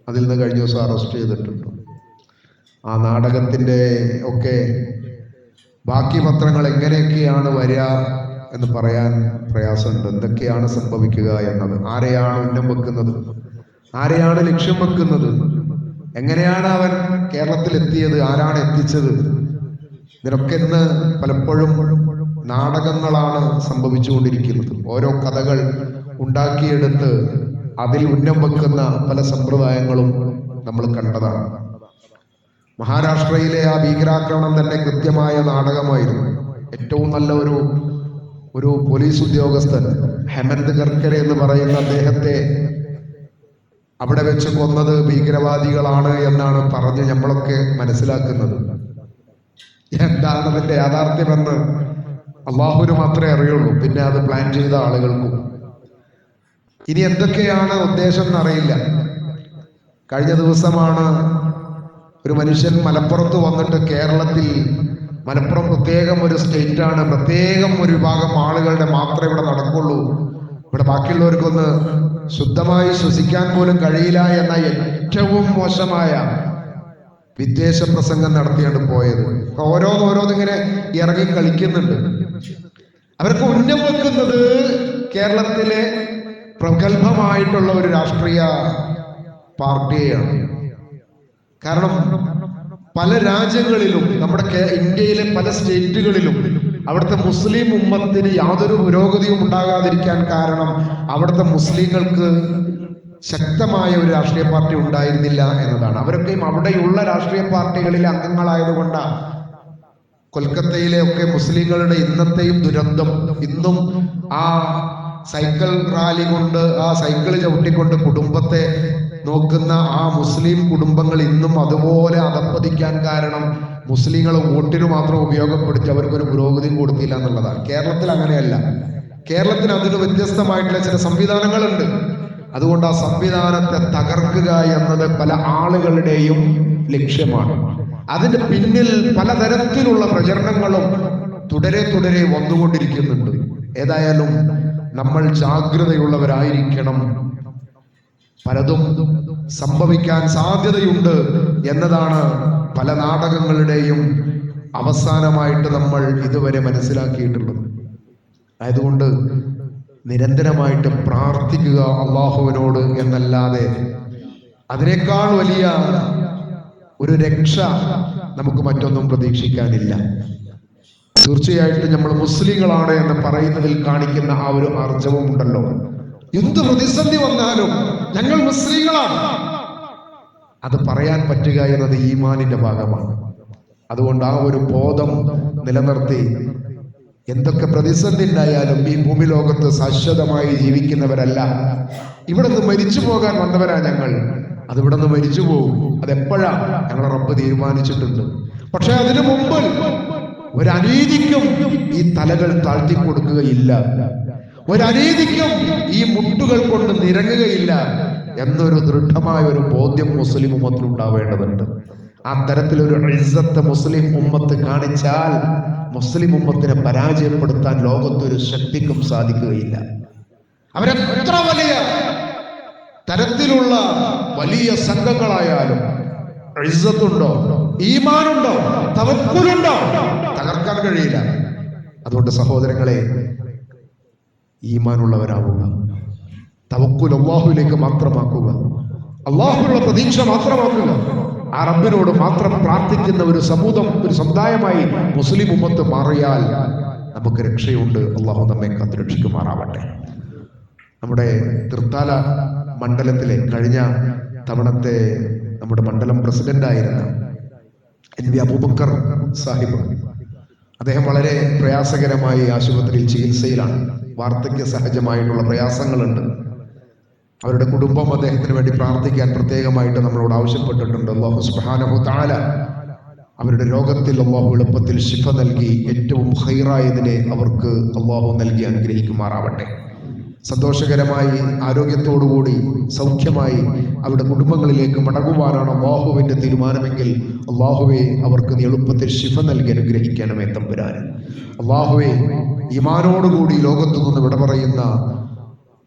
അതിൽ നിന്ന് കഴിഞ്ഞ ദിവസം അറസ്റ്റ് ചെയ്തിട്ടുണ്ട്. ആ നാടകത്തിൻ്റെ ഒക്കെ ബാക്കി പത്രങ്ങൾ എങ്ങനെയൊക്കെയാണ് വരിക എന്ന് പറയാൻ പ്രയാസമുണ്ട്. എന്തൊക്കെയാണ് സംഭവിക്കുക എന്നത്, ആരെയാണ് ഉന്നം വെക്കുന്നത്, ആരെയാണ് ലക്ഷ്യം വെക്കുന്നത്, എങ്ങനെയാണ് അവൻ കേരളത്തിലെത്തിയത്, ആരാണ് എത്തിച്ചത്, ഇതിനൊക്കെ ഇന്ന് പലപ്പോഴും നാടകങ്ങളാണ് സംഭവിച്ചുകൊണ്ടിരിക്കുന്നത്. ഓരോ കഥകൾ ഉണ്ടാക്കിയെടുത്ത് അതിൽ ഉന്നം വെക്കുന്ന പല സമ്പ്രദായങ്ങളും നമ്മൾ കണ്ടതാണ്. മഹാരാഷ്ട്രയിലെ ആ ഭീകരാക്രമണം തന്നെ കൃത്യമായ നാടകമായിരുന്നു. ഏറ്റവും നല്ല ഒരു പോലീസ് ഉദ്യോഗസ്ഥൻ ഹേമന്ത് കർക്കരെ എന്ന് പറയുന്ന അദ്ദേഹത്തെ അവിടെ വെച്ച് കൊന്നത് ഭീകരവാദികളാണ് എന്നാണ് പറഞ്ഞ് നമ്മളൊക്കെ മനസ്സിലാക്കുന്നത്. എന്താണ് അതിന്റെ യാഥാർത്ഥ്യമെന്ന് അള്ളാഹുവിന് മാത്രമേ അറിയുള്ളൂ, പിന്നെ അത് പ്ലാൻ ചെയ്ത ആളുകൾക്കും. ഇനി എന്തൊക്കെയാണ് ഉദ്ദേശം എന്നറിയില്ല. കഴിഞ്ഞ ദിവസമാണ് ഒരു മനുഷ്യൻ മലപ്പുറത്ത് വന്നിട്ട് കേരളത്തിൽ, മലപ്പുറം പ്രത്യേകം ഒരു സ്റ്റേറ്റാണ്, പ്രത്യേകം ഒരു വിഭാഗം ആളുകളുടെ മാത്രമേ ഇവിടെ നടക്കുള്ളൂ, ഇവിടെ ബാക്കിയുള്ളവർക്കൊന്ന് ശുദ്ധമായി ശ്വസിക്കാൻ പോലും കഴിയില്ല എന്ന ഏറ്റവും മോശമായ വിദ്വേഷ പ്രസംഗം നടത്തിയാണ് പോയത്. ഓരോന്നിങ്ങനെ ഇറങ്ങി കളിക്കുന്നുണ്ട്. അവർക്ക് ഉന്നം വെക്കുന്നത് കേരളത്തിലെ പ്രഗത്ഭമായിട്ടുള്ള ഒരു രാഷ്ട്രീയ പാർട്ടിയെയാണ്. കാരണം പല രാജ്യങ്ങളിലും, നമ്മുടെ ഇന്ത്യയിലെ പല സ്റ്റേറ്റുകളിലും അവിടുത്തെ മുസ്ലിം ഉമ്മത്തിന് യാതൊരു പുരോഗതിയും ഉണ്ടാകാതിരിക്കാൻ കാരണം അവിടുത്തെ മുസ്ലിങ്ങൾക്ക് ശക്തമായ ഒരു രാഷ്ട്രീയ പാർട്ടി ഉണ്ടായിരുന്നില്ല എന്നതാണ്. അവരൊക്കെയും അവിടെയുള്ള രാഷ്ട്രീയ പാർട്ടികളിലെ അംഗങ്ങളായതുകൊണ്ടാണ് കൊൽക്കത്തയിലെ ഒക്കെ മുസ്ലിങ്ങളുടെ ഇന്നത്തെയും ദുരന്തം. ഇന്നും ആ സൈക്കിൾ റാലി കൊണ്ട്, ആ സൈക്കിൾ ചവിട്ടിക്കൊണ്ട് കുടുംബത്തെ നോക്കുന്ന ആ മുസ്ലിം കുടുംബങ്ങൾ ഇന്നും അതുപോലെ അധപ്പതിക്കാൻ കാരണം മുസ്ലിങ്ങളെ വോട്ടിന് മാത്രം ഉപയോഗപ്പെടുത്തി അവർക്കൊരു പുരോഗതിയും കൊടുത്തില്ല എന്നുള്ളതാണ്. കേരളത്തിൽ അങ്ങനെയല്ല. കേരളത്തിന് അതിന് വ്യത്യസ്തമായിട്ടുള്ള ചില സംവിധാനങ്ങളുണ്ട്. അതുകൊണ്ട് ആ സംവിധാനത്തെ തകർക്കുക എന്നത് പല ആളുകളുടെയും ലക്ഷ്യമാണ്. അതിന്റെ പിന്നിൽ പലതരത്തിലുള്ള പ്രചരണങ്ങളും തുടരെ വന്നുകൊണ്ടിരിക്കുന്നുണ്ട്. ഏതായാലും നമ്മൾ ജാഗ്രതയുള്ളവരായിരിക്കണം. പലതും സംഭവിക്കാൻ സാധ്യതയുണ്ട് എന്നതാണ് പല നാടകങ്ങളുടെയും അവസാനമായിട്ട് നമ്മൾ ഇതുവരെ മനസ്സിലാക്കിയിട്ടുള്ളത്. ആയതുകൊണ്ട് നിരന്തരമായിട്ട് പ്രാർത്ഥിക്കുക അള്ളാഹുവിനോട് എന്നല്ലാതെ അതിനേക്കാൾ വലിയ ഒരു രക്ഷ നമുക്ക് മറ്റൊന്നും പ്രതീക്ഷിക്കാനില്ല. തീർച്ചയായിട്ടും നമ്മൾ മുസ്ലിങ്ങളാണ് എന്ന് പറയുന്നതിൽ കാണിക്കുന്ന ആ ഒരു ആർജവം ഉണ്ടല്ലോ. എന്ത് പ്രതിസന്ധി വന്നാലും ഞങ്ങൾ മുസ്ലിങ്ങളാണ്, അത് പറയാൻ പറ്റുക എന്നത് ഈമാനിന്റെ ഭാഗമാണ്. അതുകൊണ്ട് ആ ഒരു ബോധം നിലനിർത്തി എന്തൊക്കെ പ്രതിസന്ധി ഉണ്ടായാലും ഈ ഭൂമി ലോകത്ത് ശാശ്വതമായി ജീവിക്കുന്നവരല്ല. ഇവിടെ നിന്ന് മരിച്ചു പോകാൻ വന്നവരാ ഞങ്ങൾ. അത് ഇവിടെ നിന്ന് മരിച്ചു പോകും. അതെപ്പോഴാ ഞങ്ങളെ റബ്ബ് തീരുമാനിച്ചിട്ടുണ്ട്. പക്ഷെ അതിനു മുമ്പ് ഒരനീതിക്കും ഈ തലകൾ താഴ്ത്തി കൊടുക്കുകയില്ല, ഒരനീതിക്കും ഈ മുട്ടുകൾ കൊണ്ട് നിരങ്ങുകയില്ല എന്നൊരു ദൃഢമായ ഒരു ബോധ്യം മുസ്ലിം ഉമ്മത്തിൽ ഉണ്ടാവേണ്ടതുണ്ട്. ആ തരത്തിലൊരു ഇസ്സത്ത് മുസ്ലിം ഉമ്മത്ത് കാണിച്ചാൽ മുസ്ലിം ഉമ്മത്തിനെ പരാജയപ്പെടുത്താൻ ലോകത്തൊരു ശക്തിക്കും സാധിക്കുകയില്ല. അവരെത്ര വലിയ തരത്തിലുള്ള വലിയ സംഘങ്ങളായാലും ഇസ്സത്തുണ്ടോ, ഈമാനുണ്ടോ, തവക്കുലുണ്ടോ, തകർക്കാൻ കഴിയില്ല. അതുകൊണ്ട് സഹോദരങ്ങളെ, ഈമാനുള്ളവരാവുക, തവക്കുൽ അല്ലാഹുവിലേക്ക് മാത്രമാക്കുക, അല്ലാഹുവിലുള്ള പ്രതീക്ഷ മാത്രമാക്കുക. ആ റബ്ബിനോട് മാത്രം പ്രാർത്ഥിക്കുന്ന ഒരു സമുദായമായി മുസ്ലിം ഉമ്മത്ത് മാറിയാൽ നമുക്ക് രക്ഷയുണ്ട്. അള്ളാഹു നമ്മെ കാത്തുരക്ഷിക്കുമാറാവട്ടെ. നമ്മുടെ തൃത്താല മണ്ഡലത്തിലെ കഴിഞ്ഞ തവണത്തെ നമ്മുടെ മണ്ഡലം പ്രസിഡന്റായിരുന്ന NV അബൂബക്കർ സാഹിബ്, അദ്ദേഹം വളരെ പ്രയാസകരമായി ആശുപത്രിയിൽ ചികിത്സയിലാണ്. വാർദ്ധക്യ സഹജമായിട്ടുള്ള പ്രയാസങ്ങളുണ്ട്. അവരുടെ കുടുംബം അദ്ദേഹത്തിന് വേണ്ടി പ്രാർത്ഥിക്കാൻ പ്രത്യേകമായിട്ട് നമ്മളോട് ആവശ്യപ്പെട്ടിട്ടുണ്ട്. അല്ലാഹു സുബ്ഹാനഹു തആല അവരുടെ രോഗത്തിൽ അല്ലാഹു എളുപ്പത്തിൽ ശിഫ നൽകി ഏറ്റവും ഖൈറായതിനെ അവർക്ക് അല്ലാഹു നൽകി അനുഗ്രഹിക്കുമാറാവട്ടെ. സന്തോഷകരമായി ആരോഗ്യത്തോടുകൂടി സൗഖ്യമായി അവരുടെ കുടുംബങ്ങളിലേക്ക് മടങ്ങുവാനാണ് അള്ളാഹുവിന്റെ തീരുമാനമെങ്കിൽ അള്ളാഹുവെ അവർക്ക് നീ എളുപ്പത്തിൽ ശിഫ നൽകി അനുഗ്രഹിക്കണമേ തമ്പുരാൻ. അള്ളാഹുവെ ഈമാനോടുകൂടി ലോകത്തു നിന്ന് വിട പറയുന്ന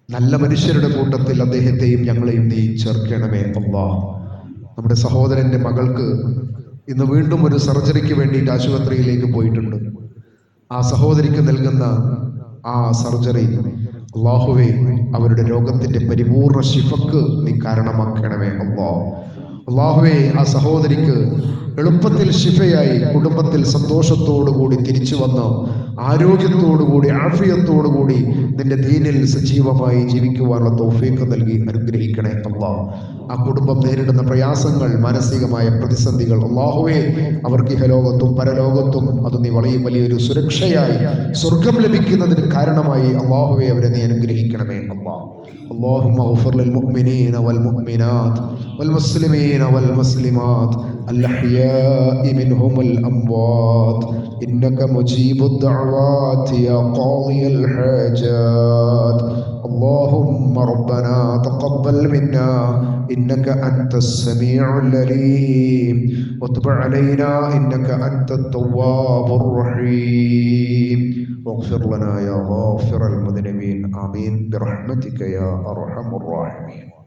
നല്ല മനുഷ്യരുടെ കൂട്ടത്തിൽ അദ്ദേഹത്തെയും ഞങ്ങളെയും നീ ചേർക്കണമേ അല്ലാഹ്. നമ്മുടെ സഹോദരന്റെ മകൾക്ക് ഇന്ന് വീണ്ടും ഒരു സർജറിക്ക് വേണ്ടിയിട്ട് ആശുപത്രിയിലേക്ക് പോയിട്ടുണ്ട്. ആ സഹോദരിക്ക് നൽകുന്ന ആ സർജറി അല്ലാഹുവേ അവരുടെ രോഗത്തിന്റെ പരിപൂർണ ശിഫക്ക് നീ കാരണമാക്കണമേ അല്ലാഹ്. അല്ലാഹുവേ ആ സഹോദരിക്ക് എളുപ്പത്തിൽ ശിഫയായി കുടുംബത്തിൽ സന്തോഷത്തോടുകൂടി തിരിച്ചു വന്ന് ആരോഗ്യത്തോടുകൂടി ആഫിയത്തോടുകൂടി നിന്റെ ദീനിൽ സജീവമായി ജീവിക്കുവാനുള്ള തൗഫീഖ് നൽകി അനുഗ്രഹിക്കണേ അല്ലാഹ്. ആ കുടുംബം നേരിടുന്ന പ്രയാസങ്ങൾ, മാനസികമായ പ്രതിസന്ധികൾ അല്ലാഹുവേ അവർക്ക് ഇഹലോകത്തും പരലോകത്തും അത് നീ വലിയൊരു സുരക്ഷയായി സ്വർഗം ലഭിക്കുന്നതിന് കാരണമായി അല്ലാഹുവേ അവരെ നീ അനുഗ്രഹിക്കണമേ അല്ലാഹ്. اللهم اغفر للمؤمنين والمؤمنات والمسلمين والمسلمات الأحياء منهم الأموات إنك مجيب الدعوات يا قاضي الحاجات. اللهم ربنا تقبل منا إنك أنت السميع العليم وتب علينا إنك أنت التواب الرحيم واغفر لنا يا غافر المذنبين آمين برحمتك يا أرحم الراحمين.